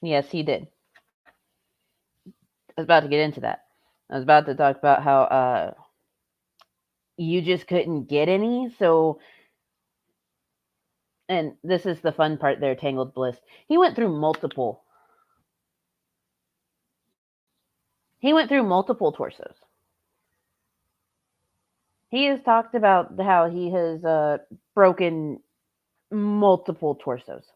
Yes, he did. I was about to get into that. I was about to talk about how you just couldn't get any, so and this is the fun part there, Tangled Bliss. He went through multiple torsos. He has talked about how he has broken multiple torsos.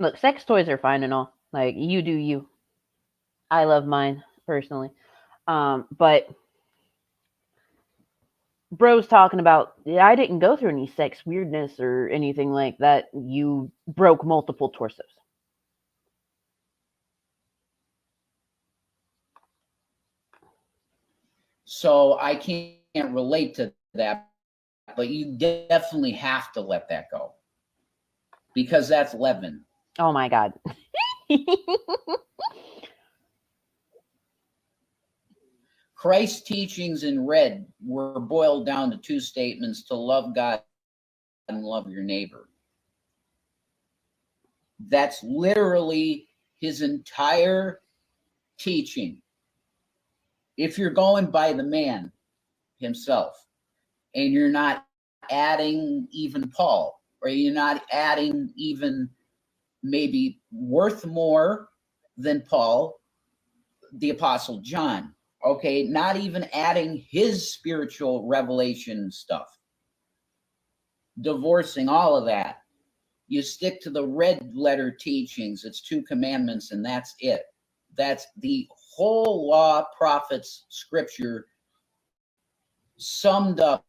Look, sex toys are fine and all. Like, you do you. I love mine personally. But bro's talking about, yeah, I didn't go through any sex weirdness or anything like that. You broke multiple torsos. So I can't relate to that, but you definitely have to let that go because that's leaven. Oh my God. Christ's teachings in red were boiled down to two statements: to love God and love your neighbor. That's literally his entire teaching. If you're going by the man himself and you're not adding even Paul, or you're not adding even maybe worth more than Paul, the Apostle John, okay, not even adding his spiritual revelation stuff, divorcing all of that. You stick to the red letter teachings. It's 2 commandments, and that's it. That's the whole law, prophets, scripture summed up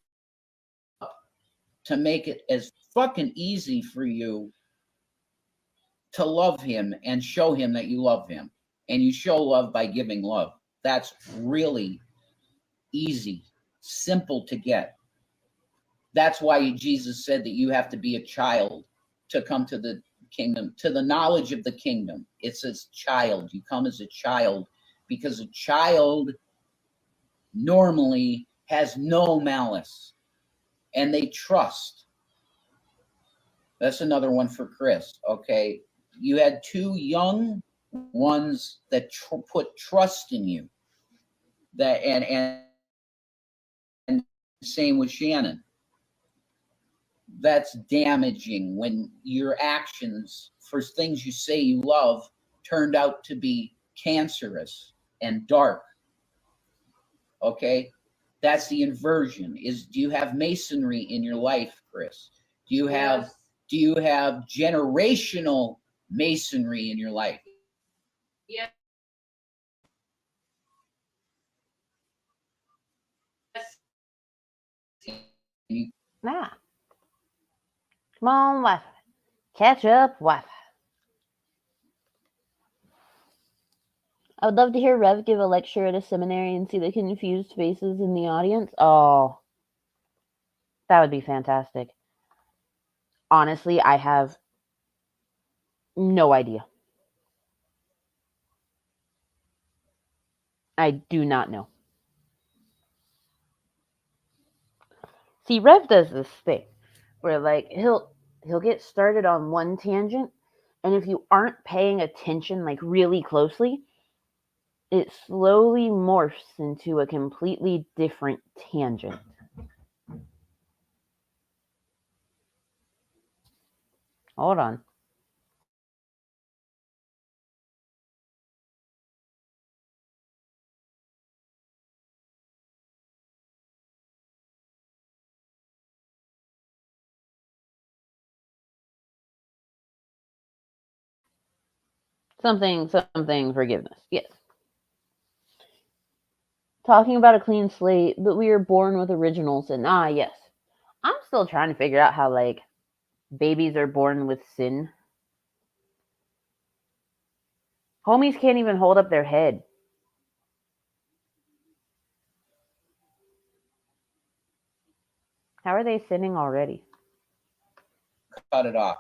to make it as fucking easy for you to love him and show him that you love him. And you show love by giving love. That's really easy, simple to get. That's why Jesus said that you have to be a child to come to the kingdom, to the knowledge of the kingdom. It says child. You come as a child because a child normally has no malice and they trust. That's another one for Chris. Okay. You had 2 young ones that put trust in you. That and same with Shannon. That's damaging when your actions for things you say you love turned out to be cancerous and dark. Okay. That's the inversion. Do you have masonry in your life, Chris? Do you have Yes. do you have generational masonry in your life? Yes. Ah, come on, Wi-Fi. Catch up, Wi-Fi. I would love to hear Rev give a lecture at a seminary and see the confused faces in the audience. Oh, that would be fantastic. Honestly, I have no idea. I do not know. See, Rev does this thing where like he'll get started on one tangent, and if you aren't paying attention like really closely, it slowly morphs into a completely different tangent. Hold on. Something forgiveness. Yes. Talking about a clean slate, but we are born with originals, and yes. I'm still trying to figure out how like babies are born with sin. Homies can't even hold up their head. How are they sinning already? Cut it off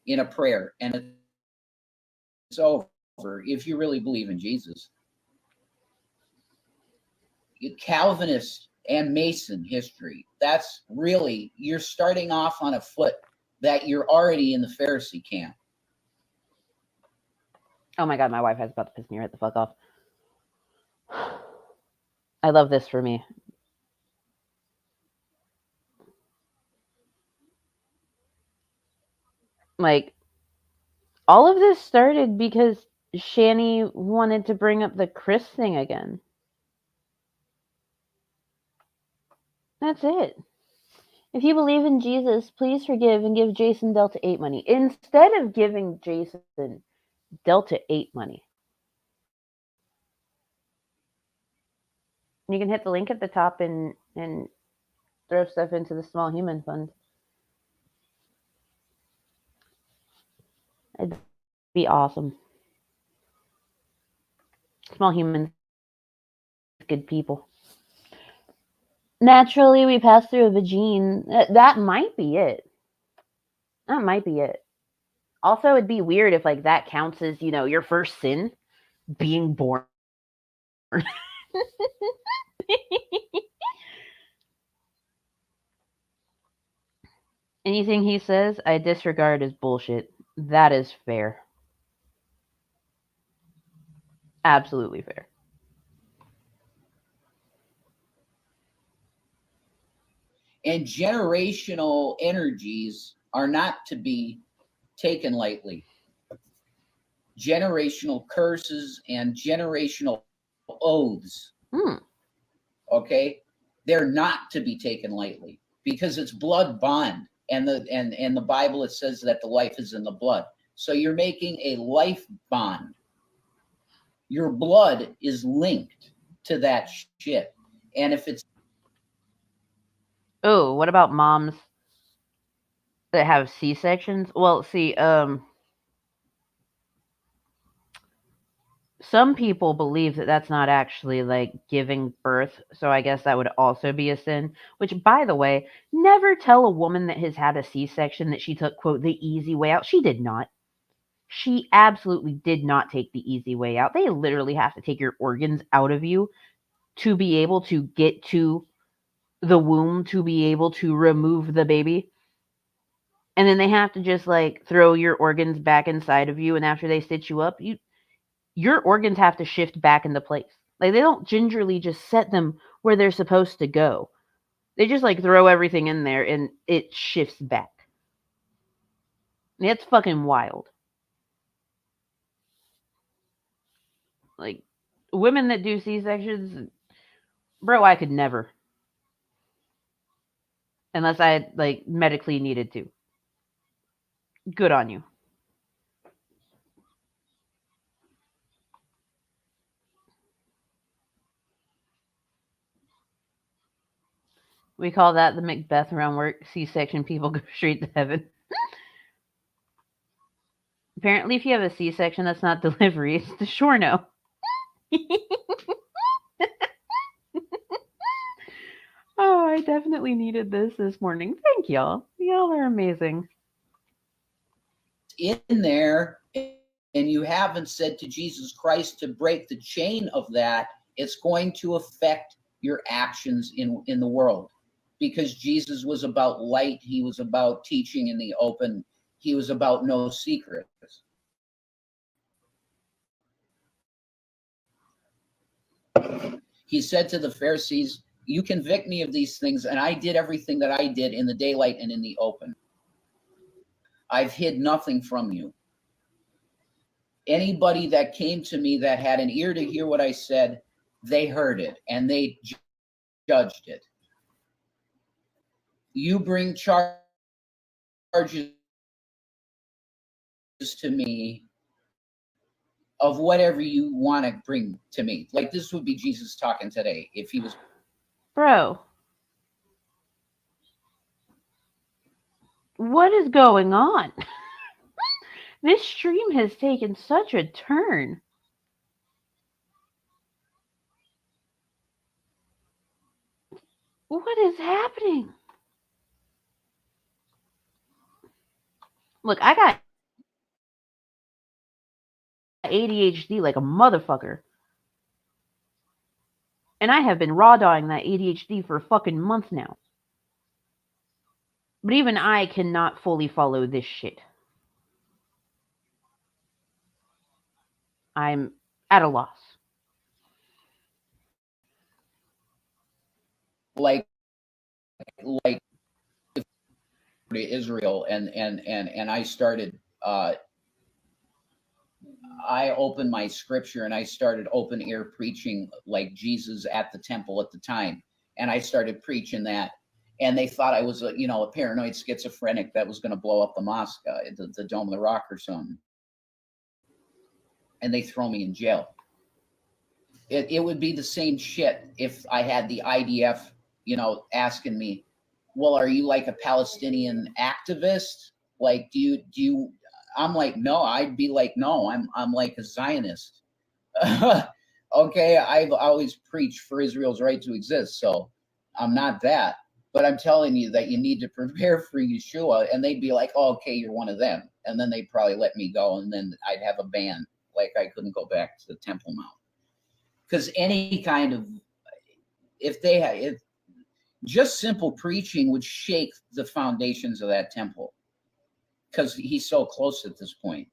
in a prayer, and it's over if you really believe in Jesus. Calvinist and Mason history, that's really, you're starting off on a foot that you're already in the Pharisee camp. Oh my god, my Wi-Fi's about to piss me right the fuck off. I love this for me. Like, all of this started because Shani wanted to bring up the Chris thing again. That's it. If you believe in Jesus, please forgive and give Jason Delta 8 money. Instead of giving Jason Delta 8 money, you can hit the link at the top and throw stuff into the Small Human Fund. It'd be awesome. Small humans, good people. Naturally, we pass through a vagine. That might be it. That might be it. Also, it'd be weird if like that counts as, your first sin, being born. Anything he says, I disregard as bullshit. That is fair. Absolutely fair. And generational energies are not to be taken lightly. Generational curses and generational oaths, okay, they're not to be taken lightly, because it's blood bond, and the Bible, it says that the life is in the blood. So you're making a life bond. Your blood is linked to that shit. And if it's Oh, what about moms that have C-sections? Well, see, some people believe that that's not actually like giving birth, so I guess that would also be a sin. Which, by the way, never tell a woman that has had a C-section that she took, quote, the easy way out. She did not. She absolutely did not take the easy way out. They literally have to take your organs out of you to be able to get to the womb, to be able to remove the baby. And then they have to just like throw your organs back inside of you, and after they stitch you up, your organs have to shift back into place. Like, they don't gingerly just set them where they're supposed to go. They just like throw everything in there and it shifts back. It's fucking wild. Like, women that do C-sections, bro, I could never. Unless I like medically needed to. Good on you. We call that the Macbeth round work. C-section people go straight to heaven. Apparently, if you have a C-section, that's not delivery, it's the Shorno. Oh, I definitely needed this morning. Thank y'all. Y'all are amazing. in there and you haven't said to Jesus Christ to break the chain of that, it's going to affect your actions in the world. Because Jesus was about light, he was about teaching in the open, he was about no secrets. He said to the Pharisees, you convict me of these things, and I did everything that I did in the daylight and in the open. I've hid nothing from you. Anybody that came to me that had an ear to hear what I said, they heard it and they judged it. You bring charges to me of whatever you want to bring to me. Like, this would be Jesus talking today if he was. Bro, what is going on? This stream has taken such a turn. What is happening? Look, I got ADHD like a motherfucker. And I have been raw dogging that ADHD for a fucking month now. But even I cannot fully follow this shit. I'm at a loss. Like to Israel, and I started. I opened my scripture and I started open air preaching like Jesus at the temple at the time, and I started preaching that, and they thought I was a paranoid schizophrenic that was going to blow up the mosque, the Dome of the Rock or something, and they throw me in jail. It would be the same shit if I had the IDF, asking me, well, are you like a Palestinian activist? Like, do you? I'm like, no. I'd be like, no. I'm like a Zionist. Okay, I've always preached for Israel's right to exist, so I'm not that. But I'm telling you that you need to prepare for Yeshua, and they'd be like, oh, okay, you're one of them, and then they'd probably let me go, and then I'd have a ban, like I couldn't go back to the Temple Mount because any kind of if they had if just simple preaching would shake the foundations of that temple because he's so close at this point.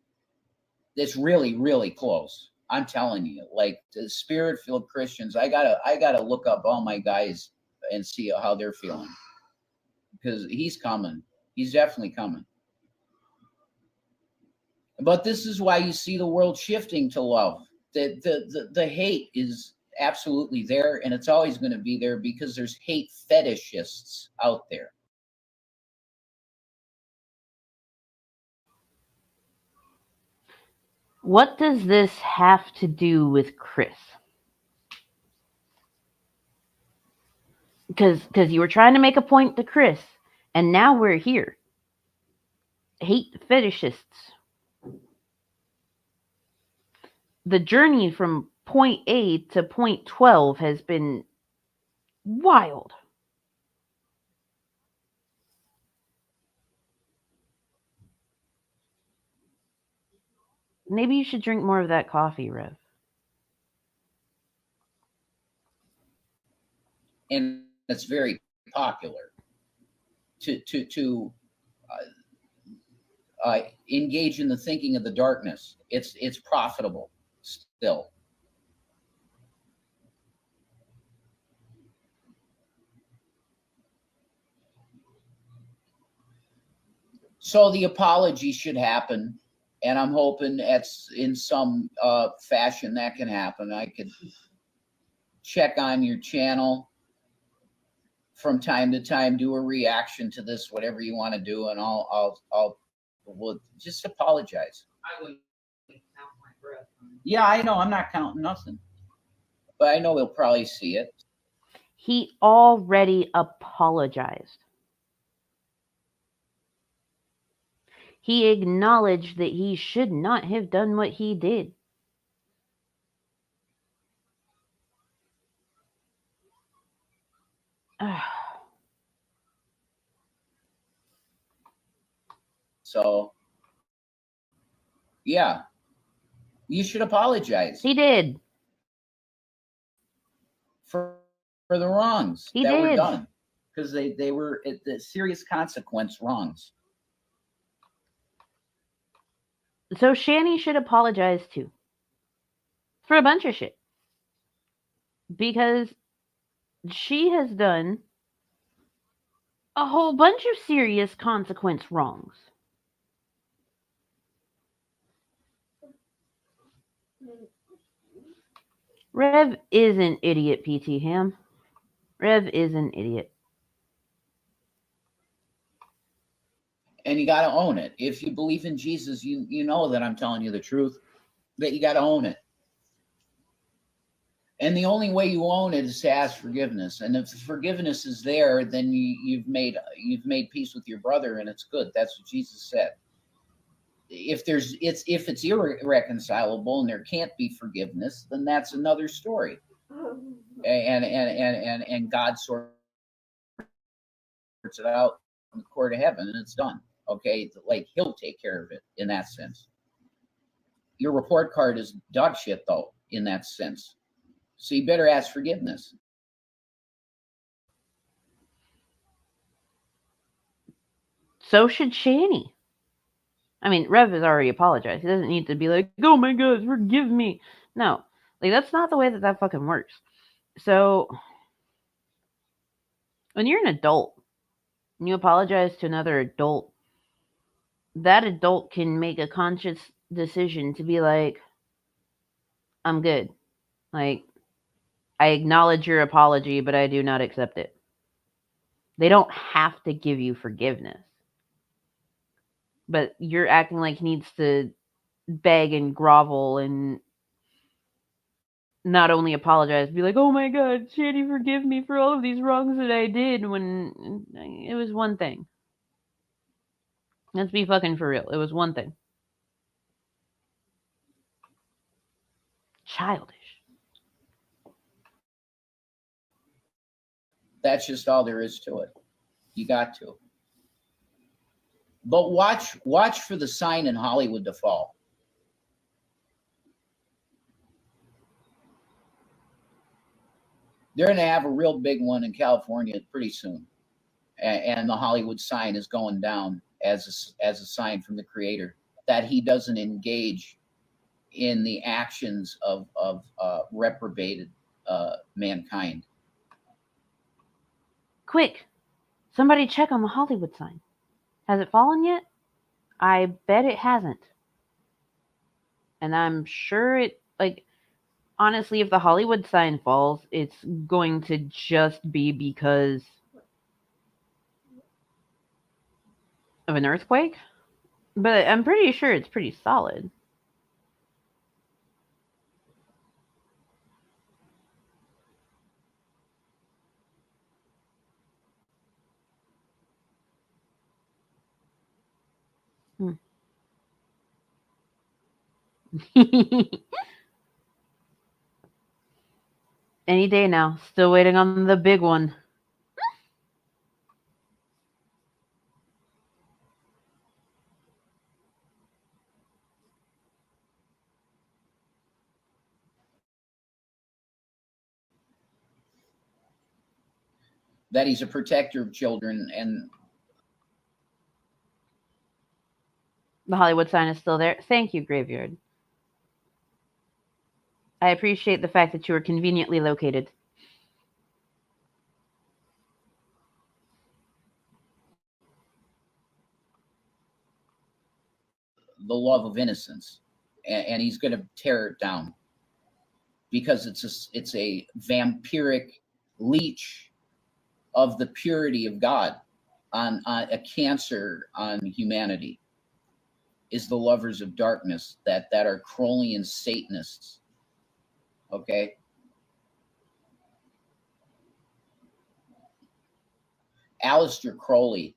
It's really, really close. I'm telling you, like the spirit-filled Christians, I gotta look up all my guys and see how they're feeling because he's coming. He's definitely coming. But this is why you see the world shifting to love. The hate is absolutely there, and it's always going to be there because there's hate fetishists out there. What does this have to do with Chris? Because you were trying to make a point to Chris, and now we're here. Hate fetishists. The journey from point A to point 12 has been wild. Maybe you should drink more of that coffee, Rev. And it's very popular to engage in the thinking of the darkness. It's profitable still. So the apology should happen, and I'm hoping that's in some fashion that can happen. I could check on your channel from time to time, do a reaction to this, whatever you want to do, and we'll just apologize. I wouldn't count my breath. Yeah, I know. I'm not counting nothing, but I know he'll probably see it. He already apologized. He acknowledged that he should not have done what he did. So, yeah, you should apologize He did. for the wrongs He that were did. done because they were the serious consequence wrongs. So Shani should apologize too. For a bunch of shit. Because she has done a whole bunch of serious consequence wrongs. Rev is an idiot, PT Ham. Rev is an idiot. And you got to own it. If you believe in Jesus, you know that I'm telling you the truth, that you got to own it. And the only way you own it is to ask forgiveness. And if the forgiveness is there, then you've made peace with your brother, and it's good. That's what Jesus said. If it's irreconcilable and there can't be forgiveness, then that's another story. And God sort it out in the court of heaven and it's done. Okay, like he'll take care of it in that sense. Your report card is dog shit though in that sense, so you better ask forgiveness. So should Shani. I mean, Rev has already apologized. He doesn't need to be like, oh my god, forgive me. No. Like, that's not the way that fucking works. So, when you're an adult and you apologize to another adult, that adult can make a conscious decision to be like, I'm good. Like, I acknowledge your apology, but I do not accept it. They don't have to give you forgiveness. But you're acting like he needs to beg and grovel and not only apologize, be like, oh my god, Shani, forgive me for all of these wrongs that I did, when it was one thing. Let's be fucking for real. It was one thing. Childish. That's just all there is to it. You got to. But watch for the sign in Hollywood to fall. They're going to have a real big one in California pretty soon, and the Hollywood sign is going down as a sign from the creator that he doesn't engage in the actions of reprobated mankind. Quick, somebody check on the Hollywood sign. Has it fallen yet? I bet it hasn't. And I'm sure it, like, honestly, if the Hollywood sign falls, it's going to just be because of an earthquake. But I'm pretty sure it's pretty solid. Hmm. Any day now. Still waiting on the big one. That he's a protector of children, and The Hollywood sign is still there. Thank you, Graveyard. I appreciate the fact that you are conveniently located. the love of innocence, and he's going to tear it down because it's a vampiric leech of the purity of God on a cancer on humanity is the lovers of darkness that are Crowleyan Satanists. Okay. Aleister Crowley,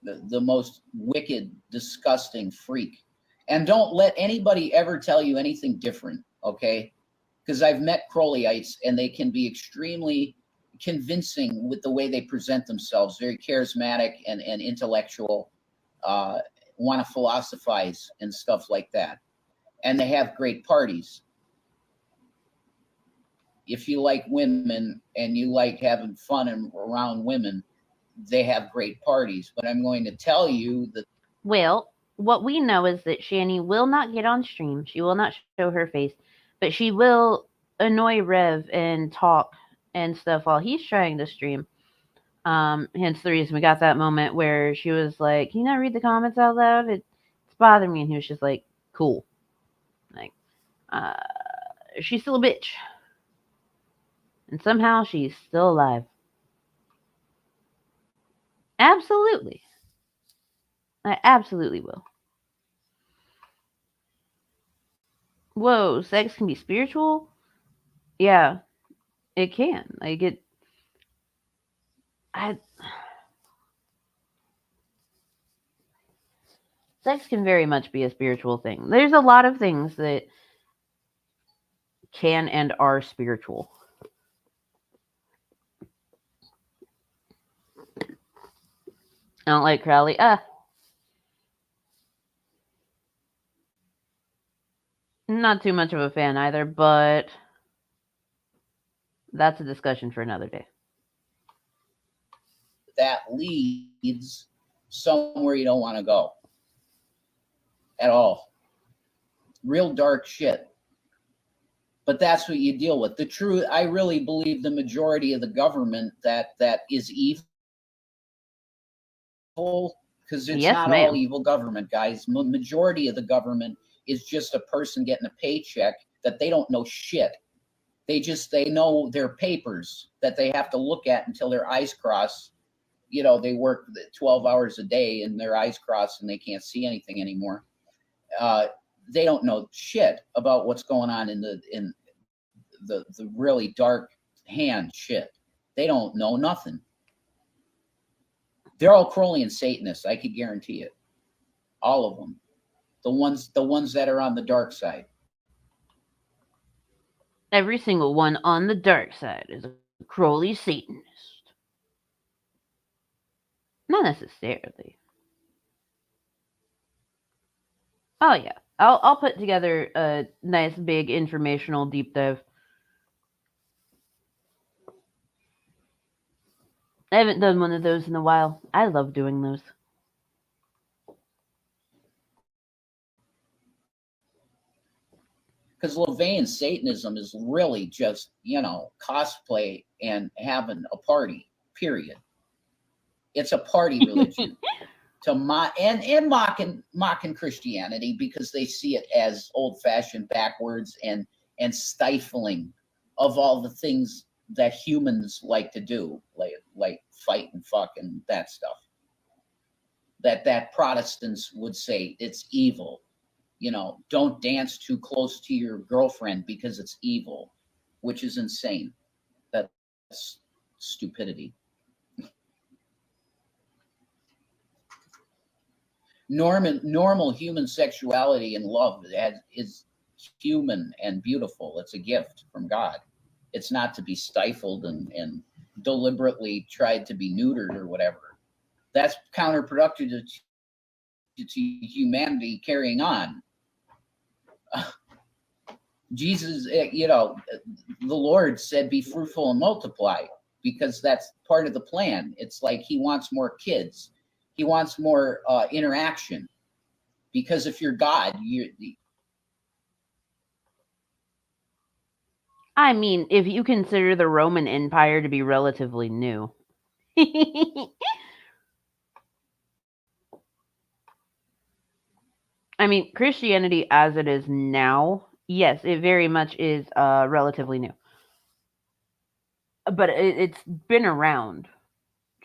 the most wicked, disgusting freak. And don't let anybody ever tell you anything different, okay? Because I've met Crowleyites and they can be extremely convincing with the way they present themselves, very charismatic and intellectual, want to philosophize and stuff like that. And they have great parties. If you like women and you like having fun around women, they have great parties. But I'm going to tell you that. Well, what we know is that Shani will not get on stream. She will not show her face, but she will annoy Rev and talk and stuff while he's trying to stream. Hence the reason we got that moment where she was like, "Can you not read the comments out loud? It's bothering me." And he was just like, "Cool." Like, uh, she's still a bitch, and somehow she's still alive. Absolutely, I absolutely will. Whoa, sex can be spiritual? Yeah, it can. Like it. I Sex can very much be a spiritual thing. There's a lot of things that can and are spiritual. I don't like Crowley. Not too much of a fan either, but that's a discussion for another day. That leads somewhere you don't want to go at all. Real dark shit. But that's what you deal with. The truth, I really believe the majority of the government that is evil, because it's Yes, not all ma'am. evil government, guys. Majority of the government is just a person getting a paycheck that they don't know shit. They know their papers that they have to look at until their eyes cross. You know, they work 12 hours a day and their eyes cross and they can't see anything anymore. They don't know shit about what's going on in the really dark hand shit. They don't know nothing. They're all Crowley and Satanists. I could guarantee it. All of them. The ones that are on the dark side. Every single one on the dark side is a Crowley Satanist. Not necessarily. Oh yeah, I'll put together a nice big informational deep dive. I haven't done one of those in a while. I love doing those. Because Levian Satanism is really just, cosplay and having a party, period. It's a party religion. To mock and mocking Christianity because they see it as old fashioned, backwards, and stifling of all the things that humans like to do, like fight and fuck and that stuff. That Protestants would say it's evil. Don't dance too close to your girlfriend because it's evil, which is insane. That's stupidity. Normal human sexuality and love is human and beautiful. It's a gift from God. It's not to be stifled and deliberately tried to be neutered or whatever. That's counterproductive to humanity carrying on. Jesus, the Lord said, be fruitful and multiply, because that's part of the plan. It's like he wants more kids. He wants more interaction, because if you're God, I mean, if you consider the Roman Empire to be relatively new. I mean, Christianity as it is now, yes, it very much is relatively new. But it's been around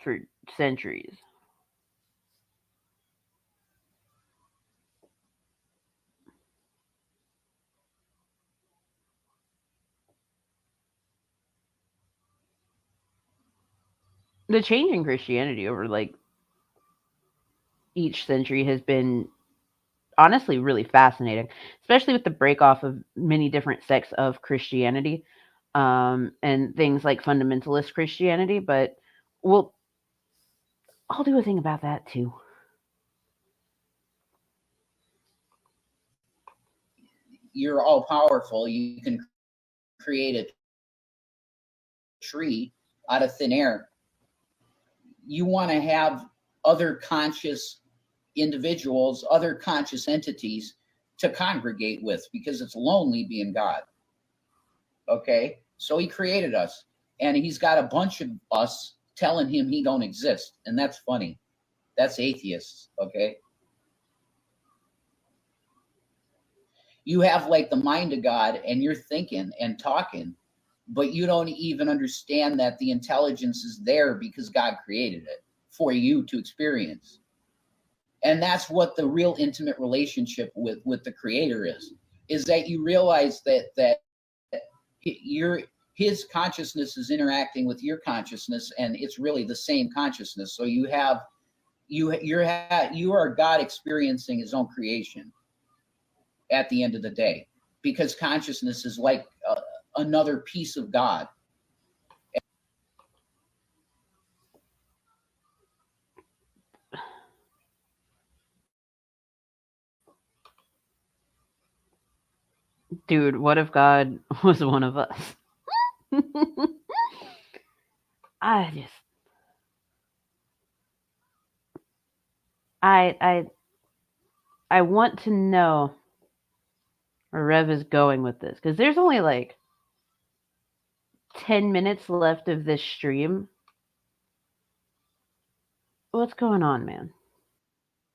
for centuries. The change in Christianity over like each century has been honestly really fascinating, especially with the break off of many different sects of Christianity, and things like fundamentalist Christianity. But well, I'll do a thing about that too. you're all powerful. You can create a tree out of thin air. You want to have other conscious individuals, other conscious entities to congregate with, because it's lonely being God. Okay? So he created us, and he's got a bunch of us telling him he don't exist. And that's funny. That's atheists, okay? You have like the mind of God and you're thinking and talking, but you don't even understand that the intelligence is there because God created it for you to experience. And that's what the real intimate relationship with the creator is that you realize that your his consciousness is interacting with your consciousness, and it's really the same consciousness. So you are God experiencing his own creation at the end of the day, because consciousness is like another piece of God. Dude, what if God was one of us? I just, I, I, I want to know where Rev is going with this because there's only like 10 minutes left of this stream. What's going on, man?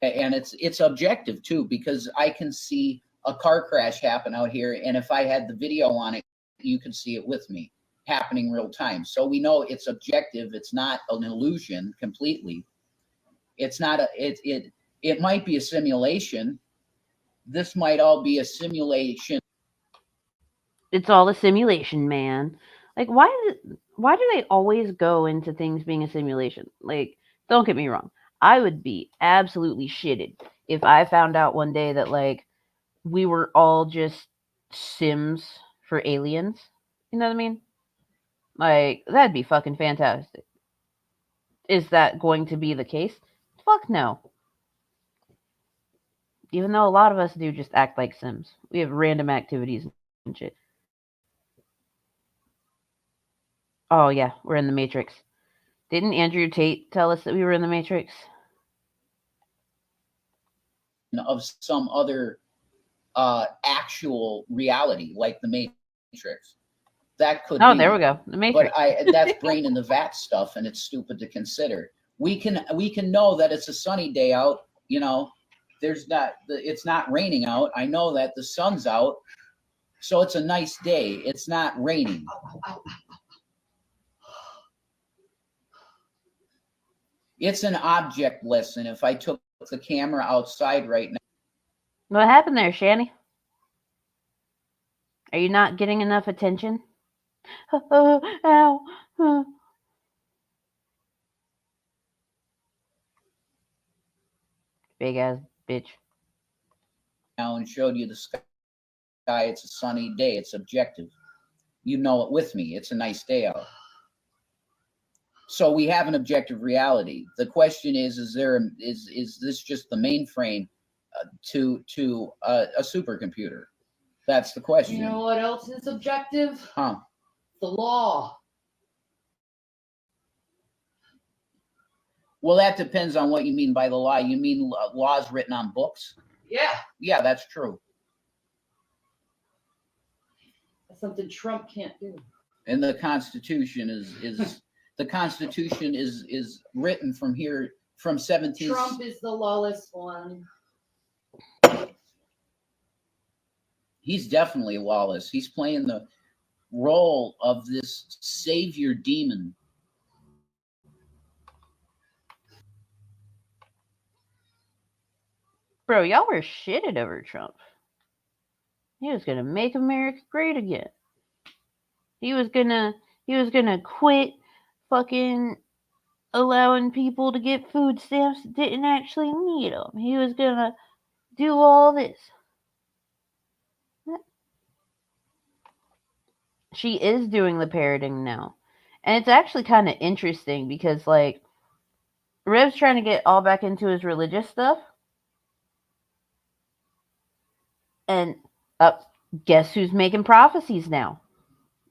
And it's objective too, because I can see a car crash happen out here, and if I had the video on it, you can see it with me happening real time. So we know it's objective. It's not an illusion completely. It's not a it might be a simulation. This might all be a simulation. It's all a simulation, man. Like, why do they always go into things being a simulation? Like, don't get me wrong. I would be absolutely shitted if I found out one day that, like, we were all just Sims for aliens. You know what I mean? Like, that'd be fucking fantastic. Is that going to be the case? Fuck no. Even though a lot of us do just act like Sims. We have random activities and shit. Oh, yeah, we're in the Matrix. Didn't Andrew Tate tell us that we were in the Matrix? Of some other actual reality, like the Matrix. That could Oh, be. there we go. The Matrix. But that's brain in the vat stuff, and it's stupid to consider. We can know that it's a sunny day out. It's not raining out. I know that the sun's out, so it's a nice day. It's not raining. It's an object lesson. If I took the camera outside right now. What happened there, Shanny? Are you not getting enough attention? Ow. Big ass bitch. Now and showed you the sky. It's a sunny day. It's objective. You know it with me. It's a nice day out. So we have an objective reality. The question is this just the mainframe to a supercomputer? That's the question. You know what else is objective? Huh? The law. Well, that depends on what you mean by the law. You mean laws written on books? Yeah. Yeah, that's true. That's something Trump can't do. And the Constitution is the Constitution is written from here from 17. Trump is the lawless one. He's definitely lawless. He's playing the role of this savior demon. Bro, y'all were shitted over Trump. He was gonna make America great again. He was gonna quit fucking allowing people to get food stamps that didn't actually need them. He was gonna do all this. She is doing the parroting now. And it's actually kind of interesting because, like, Rev's trying to get all back into his religious stuff. And guess who's making prophecies now?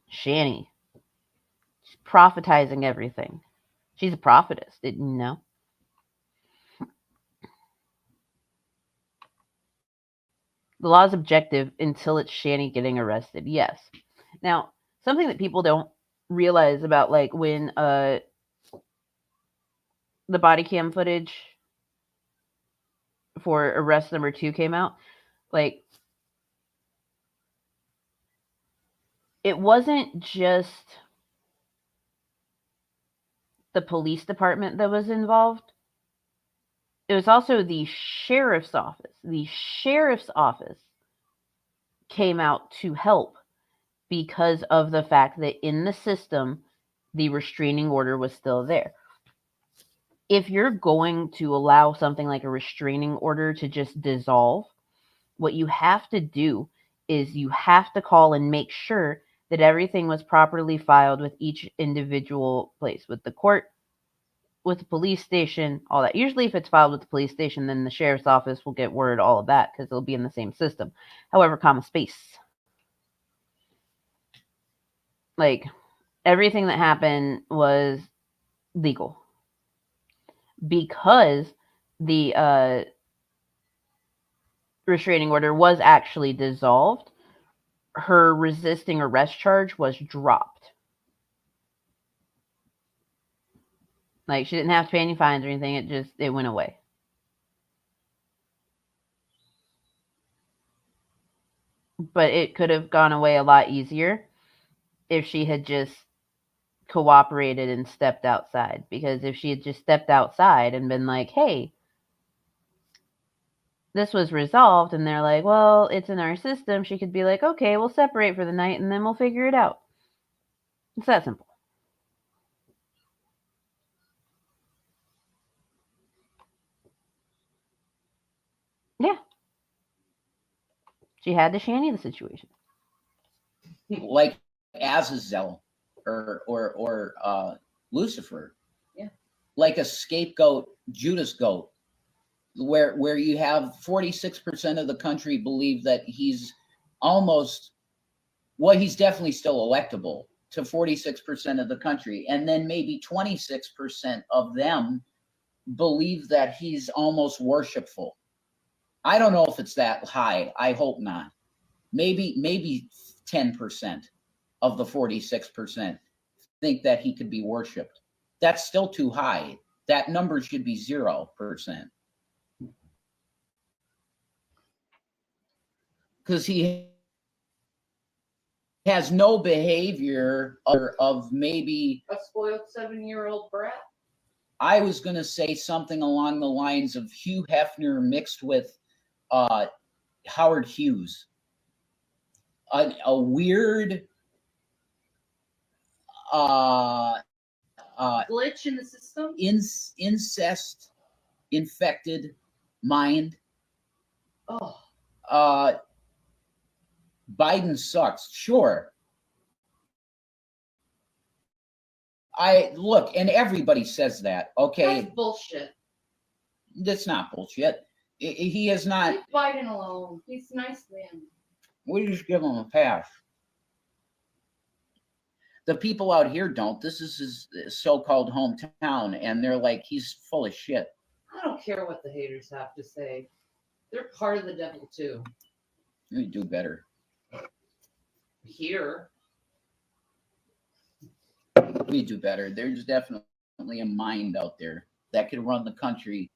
Shanny. She's prophetizing everything. She's a prophetess, didn't you know? The law is objective until it's Shanny getting arrested. Yes. Now, something that people don't realize about, like, when the body cam footage for arrest number 2 came out, like, it wasn't just the police department that was involved. It was also the sheriff's office. The sheriff's office came out to help because of the fact that in the system, the restraining order was still there. If you're going to allow something like a restraining order to just dissolve, what you have to do is you have to call and make sure that everything was properly filed with each individual place, with the court, with the police station, all that. Usually if it's filed with the police station, then the sheriff's office will get word, all of that, because it'll be in the same system. However, space. Like, everything that happened was legal because the restraining order was actually dissolved. Her resisting arrest charge was dropped. Like, she didn't have to pay any fines or anything. It went away. But it could have gone away a lot easier if she had just cooperated and stepped outside. Because if she had just stepped outside and been like, hey, this was resolved, and they're like, well, it's in our system, she could be like, okay, we'll separate for the night and then we'll figure it out. It's that simple. Yeah. She had to shanty the situation. Like Azazel or Lucifer. Yeah. Like a scapegoat, Judas goat, where you have 46% of the country believe that he's almost, well, he's definitely still electable to 46% of the country, and then maybe 26% of them believe that he's almost worshipful. I don't know if it's that high. I hope not. Maybe 10% of the 46% think that he could be worshipped. That's still too high. That number should be 0%. Because he has no behavior of maybe a spoiled 7-year-old brat. I was going to say something along the lines of Hugh Hefner mixed with Howard Hughes. A weird glitch in the system, incest infected mind. Oh, Biden sucks, sure. I look, and everybody says that. Okay, that's bullshit. That's not bullshit. He is not. Leave Biden alone. He's a nice man. We just give him a pass. The people out here don't. This is his so-called hometown, and they're like, he's full of shit. I don't care what the haters have to say. They're part of the devil too. We do better here. We do better. There's definitely a mind out there that could run the country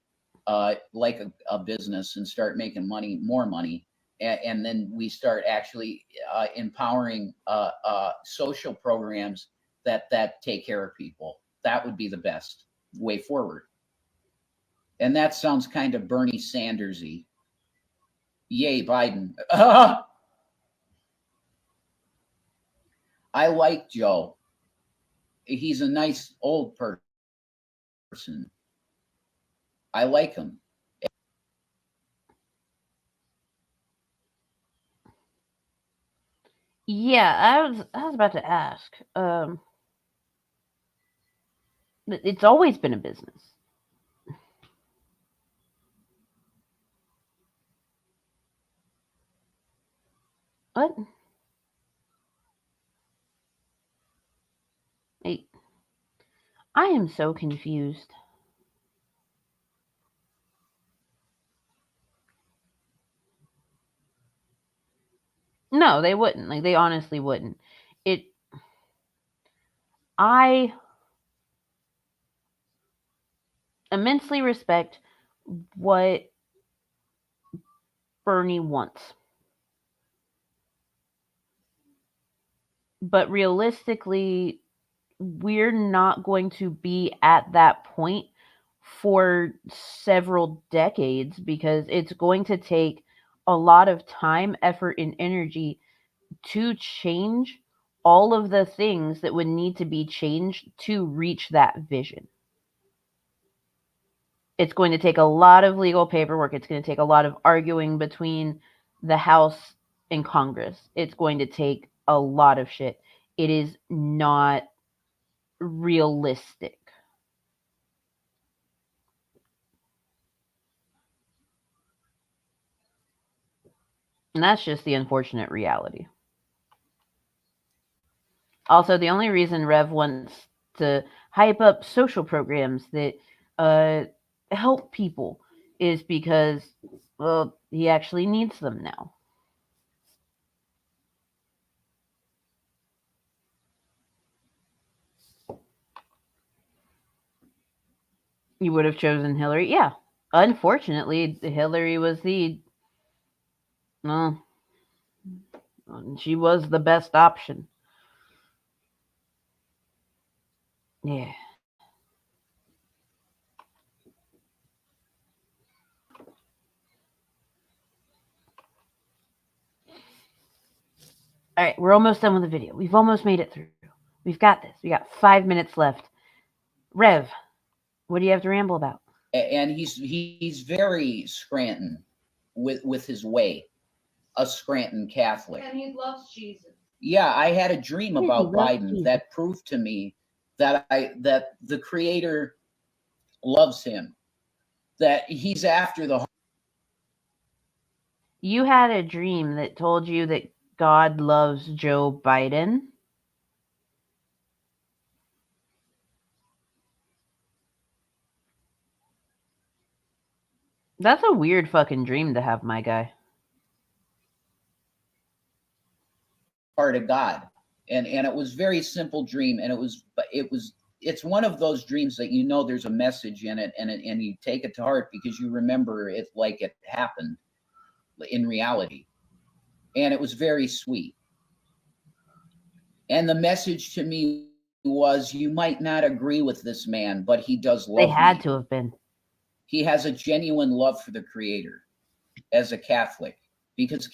like a business and start making more money. And then we start actually empowering social programs that take care of people. That would be the best way forward. And that sounds kind of Bernie Sanders-y. Yay, Biden. I like Joe. He's a nice old person. I like him. Yeah, I was about to ask. It's always been a business. What? Hey, I am so confused. No, they wouldn't. Like, they honestly wouldn't. It. I immensely respect what Bernie wants. But realistically, we're not going to be at that point for several decades because it's going to take a lot of time, effort, and energy to change all of the things that would need to be changed to reach that vision. It's going to take a lot of legal paperwork. It's going to take a lot of arguing between the House and Congress. It's going to take a lot of shit. It is not realistic. And that's just the unfortunate reality. Also, the only reason Rev wants to hype up social programs that uh, help people is because, well, he actually needs them now. You would have chosen Hillary. Yeah. Unfortunately, Hillary was the, well, she was the best option. Yeah. All right, we're almost done with the video. We've almost made it through. We've got this. We got 5 minutes left. Rev, what do you have to ramble about? And he's very Scranton with his way, a Scranton Catholic. And he loves Jesus. Yeah, I had a dream He about loves Biden Jesus. that proved to me that the Creator loves him, that he's after the. You had a dream that told you that God loves Joe Biden. That's a weird fucking dream to have, my guy. Heart of God, and it was very simple dream, and it's one of those dreams that there's a message in it, and you take it to heart because you remember it like it happened in reality, and it was very sweet. And the message to me was, you might not agree with this man, but he does They love had me. to have been. He has a genuine love for the Creator as a Catholic, because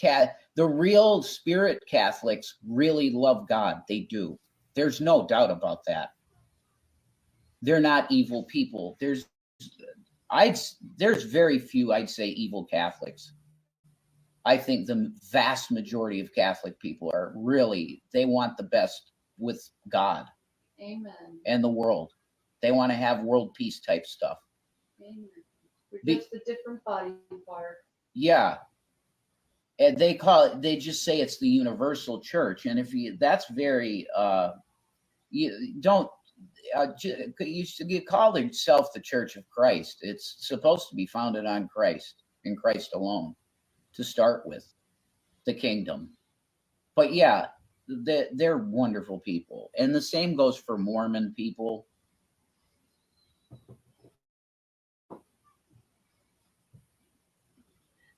the real spirit Catholics really love God. They do. There's no doubt about that. They're not evil people. I'd there's very few, I'd say, evil Catholics. I think the vast majority of Catholic people are really, they want the best with God. Amen. And the world. They want to have world peace type stuff. Amen. We're just a different body part. Yeah. And they just say it's the universal church. And if you, that's very, you don't, you call yourself the Church of Christ. It's supposed to be founded on Christ, in Christ alone, to start with, the kingdom. But yeah, they're wonderful people. And the same goes for Mormon people.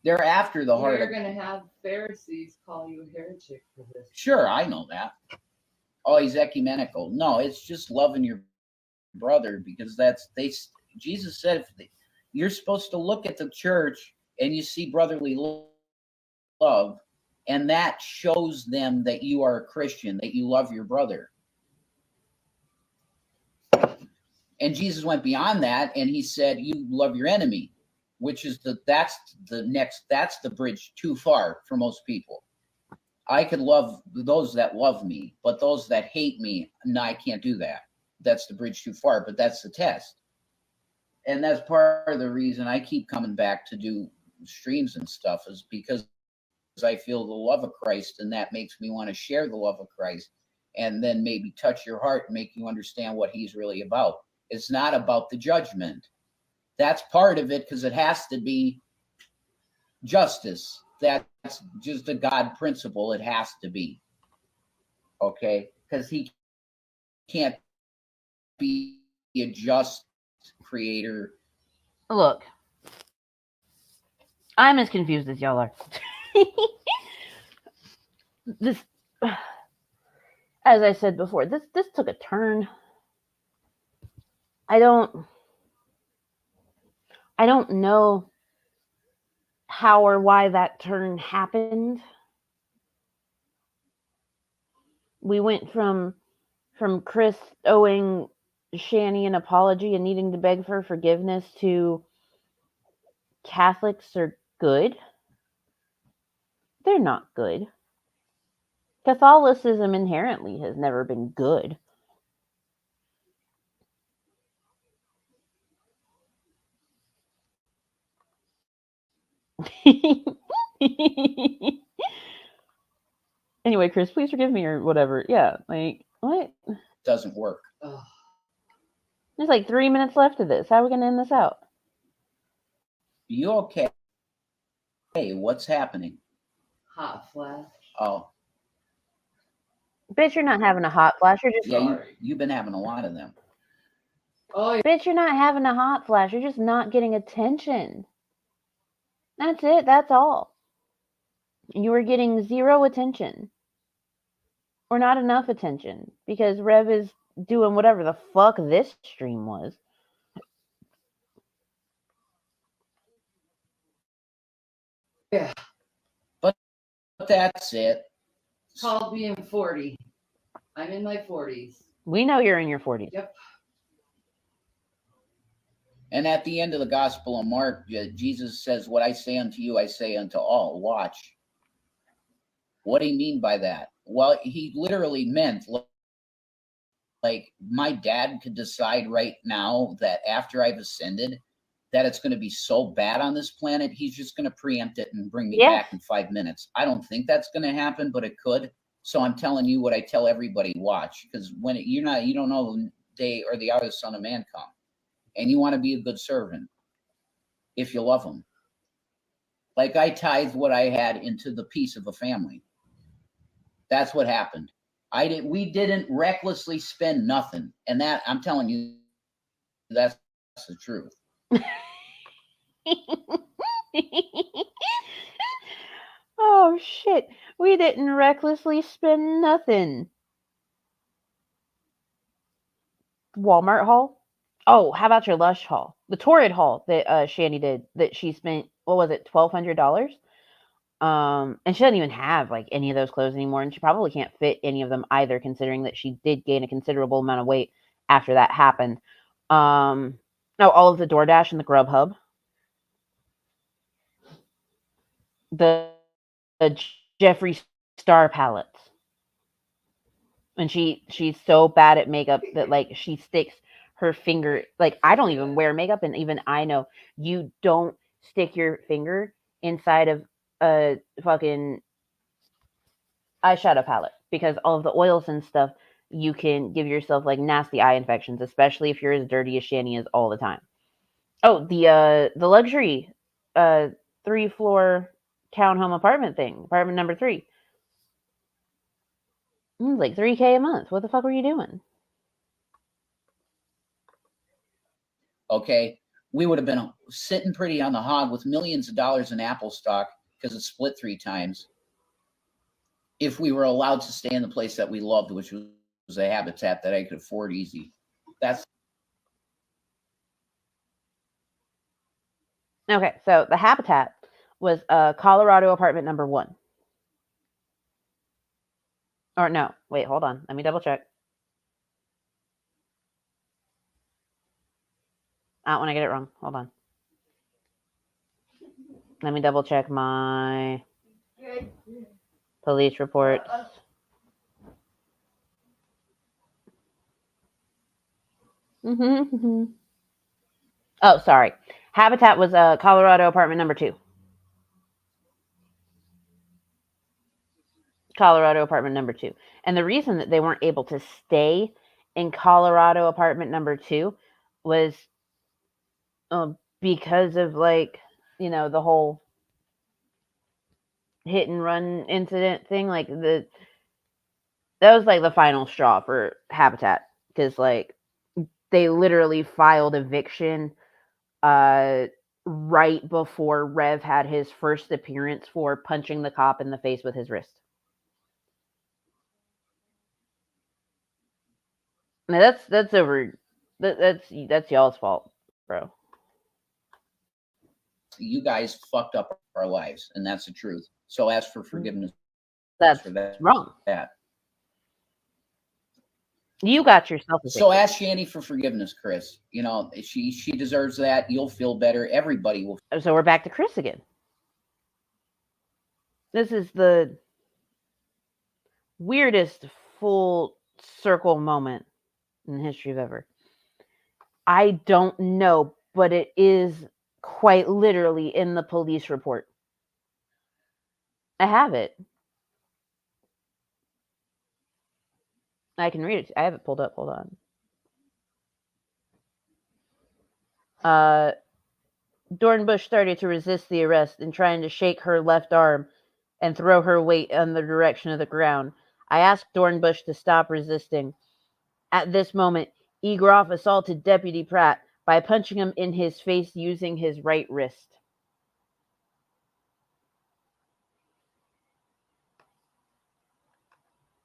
They're after the heart. You're going to have Pharisees call you a heretic for this. Sure, I know that. Oh, he's ecumenical. No, it's just loving your brother, because Jesus said, you're supposed to look at the church and you see brotherly love, and that shows them that you are a Christian, that you love your brother. And Jesus went beyond that, and he said, you love your enemy, which is that's the bridge too far for most people. I could love those that love me, but those that hate me, no, I can't do that. That's the bridge too far, but that's the test. And that's part of the reason I keep coming back to do streams and stuff, is because I feel the love of Christ, and that makes me want to share the love of Christ, and then maybe touch your heart and make you understand what he's really about. It's not about the judgment. That's part of it, because it has to be justice. That's just a God principle. It has to be. Okay? Because he can't be a just creator. Look, I'm as confused as y'all are. This, as I said before, this took a turn. I don't know how or why that turn happened. We went from Chris owing Shani an apology and needing to beg for forgiveness to Catholics are good. They're not good. Catholicism inherently has never been good. Anyway, Chris, please forgive me or whatever. Yeah, like What? Doesn't work. Ugh. There's like 3 minutes left of this. How are we gonna end this out? You okay? Hey, what's happening? Hot flash. Oh, Bitch, you're not having a hot flash. You're just yeah, you've been having a lot of them. Oh, yeah. bitch. You're not having a hot flash. You're just not getting attention. That's it. That's all. You are getting zero attention, or not enough attention, because Rev is doing whatever the fuck this stream was. Yeah. But that's it. It's called being 40. I'm in my 40s. We know you're in your 40s. Yep. And at the end of the Gospel of Mark, Jesus says, "What I say unto you, I say unto all." Watch. What do you mean by that? Well, he literally meant, like, my dad could decide right now that after I've ascended, that it's going to be so bad on this planet, he's just going to preempt it and bring me back in 5 minutes. I don't think that's going to happen, but it could. So I'm telling you what I tell everybody: watch, because when you don't know the day or the hour the Son of Man come, and you want to be a good servant if you love him. Like, I tithed what I had into the peace of a family. That's what happened. We didn't recklessly spend nothing, and that, I'm telling you, that's the truth. Oh shit, we didn't recklessly spend nothing. Walmart haul? Oh, how about your Lush haul? The Torrid haul that Shanny did, that she spent, what was it, $1,200? And she doesn't even have like any of those clothes anymore, and she probably can't fit any of them either, considering that she did gain a considerable amount of weight after that happened. No, all of the DoorDash and the Grubhub. The Jeffree Star palettes. And she's so bad at makeup that like she sticks her finger, like I don't even wear makeup, and even I know you don't stick your finger inside of a fucking eyeshadow palette, because all of the oils and stuff, you can give yourself like nasty eye infections, especially if you're as dirty as Shani is all the time. Oh, the luxury 3-floor townhome apartment thing, apartment number 3. Like $3K a month. What the fuck were you doing? Okay, we would have been sitting pretty on the hog with millions of dollars in Apple stock, because it split 3 times, if we were allowed to stay in the place that we loved, which was a habitat that I could afford easy. That's okay. So the habitat was Colorado apartment number 1. Or no, wait, hold on. Let me double check. I don't want to get it wrong. Hold on. Let me double check my police reports. Oh, sorry. Habitat was Colorado apartment number 2. Colorado apartment number 2. And the reason that they weren't able to stay in Colorado apartment number 2 was because of like, the whole hit and run incident thing. Like that was like the final straw for Habitat, because like they literally filed eviction right before Rev had his first appearance for punching the cop in the face with his wrist. Now that's over. That's y'all's fault, bro. You guys fucked up our lives, and that's the truth. So ask for forgiveness. That's for that. wrong. You got yourself. So ask Shanny for forgiveness, Chris. She deserves that. You'll feel better. Everybody will. So we're back to Chris again. This is the weirdest full circle moment in the history of ever. I don't know, but it is quite literally in the police report. I have it. I can read it. I have it pulled up. Hold on. Uh, Dornbush started to resist the arrest and trying to shake her left arm and throw her weight in the direction of the ground. I asked Dornbush to stop resisting. At this moment, Egroff assaulted Deputy Pratt by punching him in his face using his right wrist.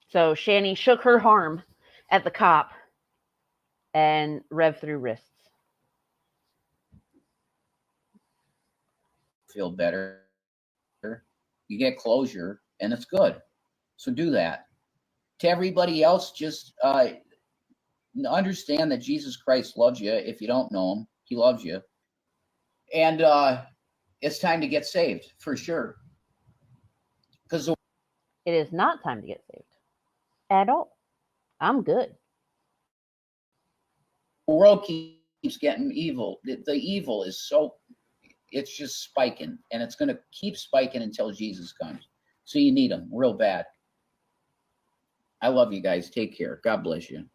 So Shani shook her arm at the cop and rev through wrists. Feel better. You get closure, and it's good. So do that. To everybody else, just understand that Jesus Christ loves you. If you don't know him, he loves you. And it's time to get saved for sure. Because It is not time to get saved at all. I'm good. the world keeps getting evil. The evil is so, it's just spiking, and it's going to keep spiking until Jesus comes. So you need him real bad. I love you guys. Take care. God bless you.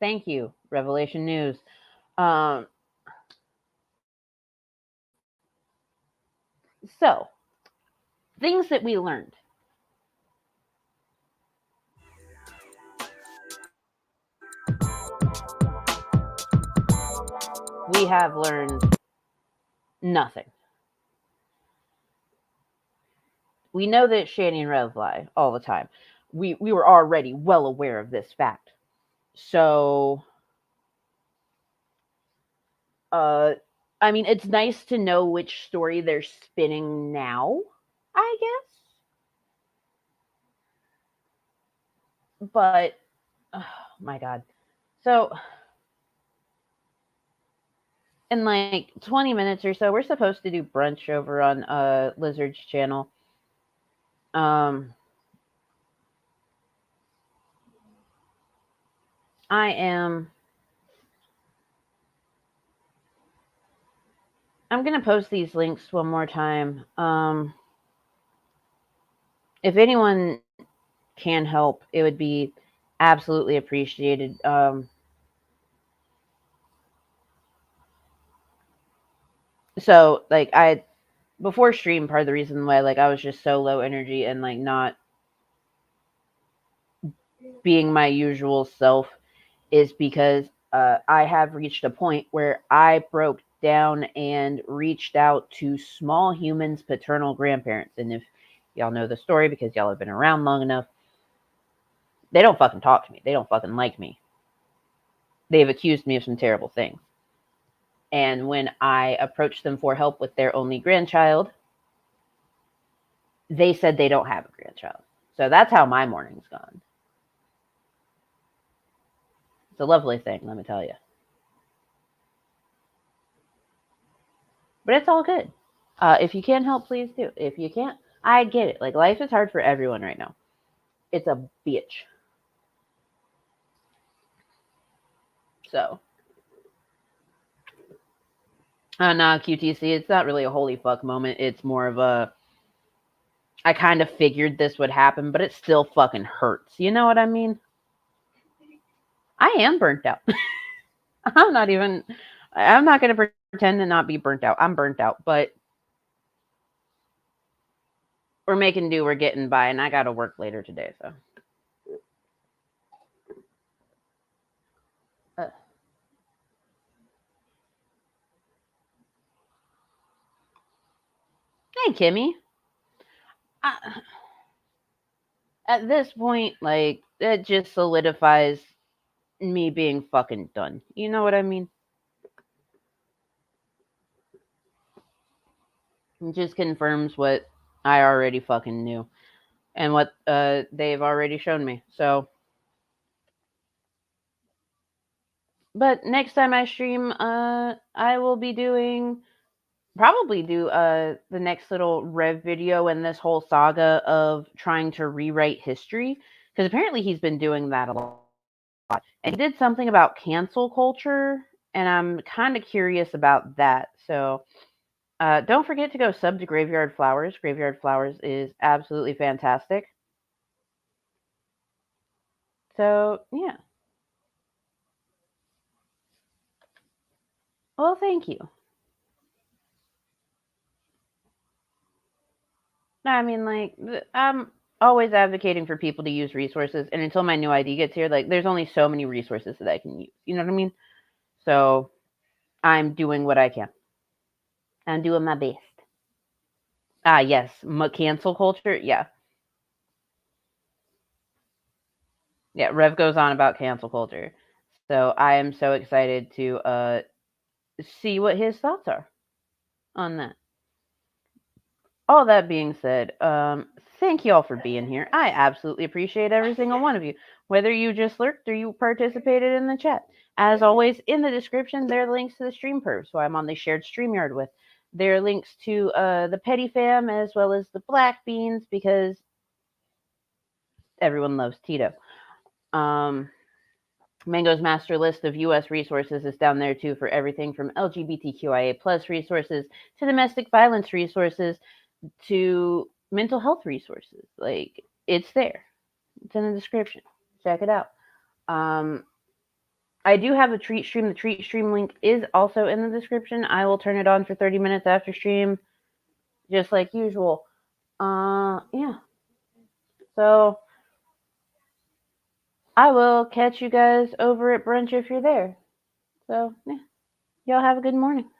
Thank you, Revelation News. Um, so, things that we learned. We have learned nothing. We know that Shani and Rev lie all the time. We were already well aware of this fact. So, uh, I mean, it's nice to know which story they're spinning now, I guess. But, oh my God. So, in like 20 minutes or so, we're supposed to do brunch over on Lizard's channel. Um, I am. I'm gonna post these links one more time. If anyone can help, it would be absolutely appreciated. So like I before stream, part of the reason why like I was just so low energy and like not being my usual self is because I have reached a point where I broke down and reached out to small humans' paternal grandparents. And if y'all know the story because y'all have been around long enough, they don't fucking talk to me. They don't fucking like me. They've accused me of some terrible things. And when I approached them for help with their only grandchild, they said they don't have a grandchild. So that's how my morning's gone. It's a lovely thing, let me tell you. But it's all good. If you can help, please do. If you can't, I get it. Like, life is hard for everyone right now. It's a bitch. So, nah, QTC, it's not really a holy fuck moment. It's more of a, I kind of figured this would happen, but it still fucking hurts. You know what I mean? I am burnt out. I'm not going to pretend to not be burnt out. I'm burnt out, but we're making do. We're getting by, and I got to work later today, so. Uh, hey, Kimmy. At this point, like, it just solidifies me being fucking done. You know what I mean? It just confirms what I already fucking knew and what they've already shown me. So, but next time I stream, I will be doing probably do the next little Rev video in this whole saga of trying to rewrite history because apparently he's been doing that a lot. And he did something about cancel culture, and I'm kind of curious about that. So don't forget to go sub to Graveyard Flowers. Graveyard Flowers is absolutely fantastic. So, yeah. Well, thank you. I mean, like, I'm always advocating for people to use resources, and until my new ID gets here, like, there's only so many resources that I can use. You know what I mean? So, I'm doing what I can. I'm doing my best. Ah, yes, cancel culture. Yeah, yeah. Rev goes on about cancel culture, so I am so excited to see what his thoughts are on that. All that being said, thank you all for being here. I absolutely appreciate every single one of you, whether you just lurked or you participated in the chat. As always, in the description, there are links to the stream pervs, who I'm on the shared StreamYard with. There are links to the Petty Fam as well as the Black Beans, because everyone loves Tito. Mango's master list of U.S. resources is down there too, for everything from LGBTQIA plus resources to domestic violence resources to mental health resources. Like, it's there. It's in the description. Check it out. I do have a treat stream. The treat stream link is also in the description. I will turn it on for 30 minutes after stream, just like usual. Yeah. So I will catch you guys over at brunch if you're there. So, yeah. Y'all have a good morning.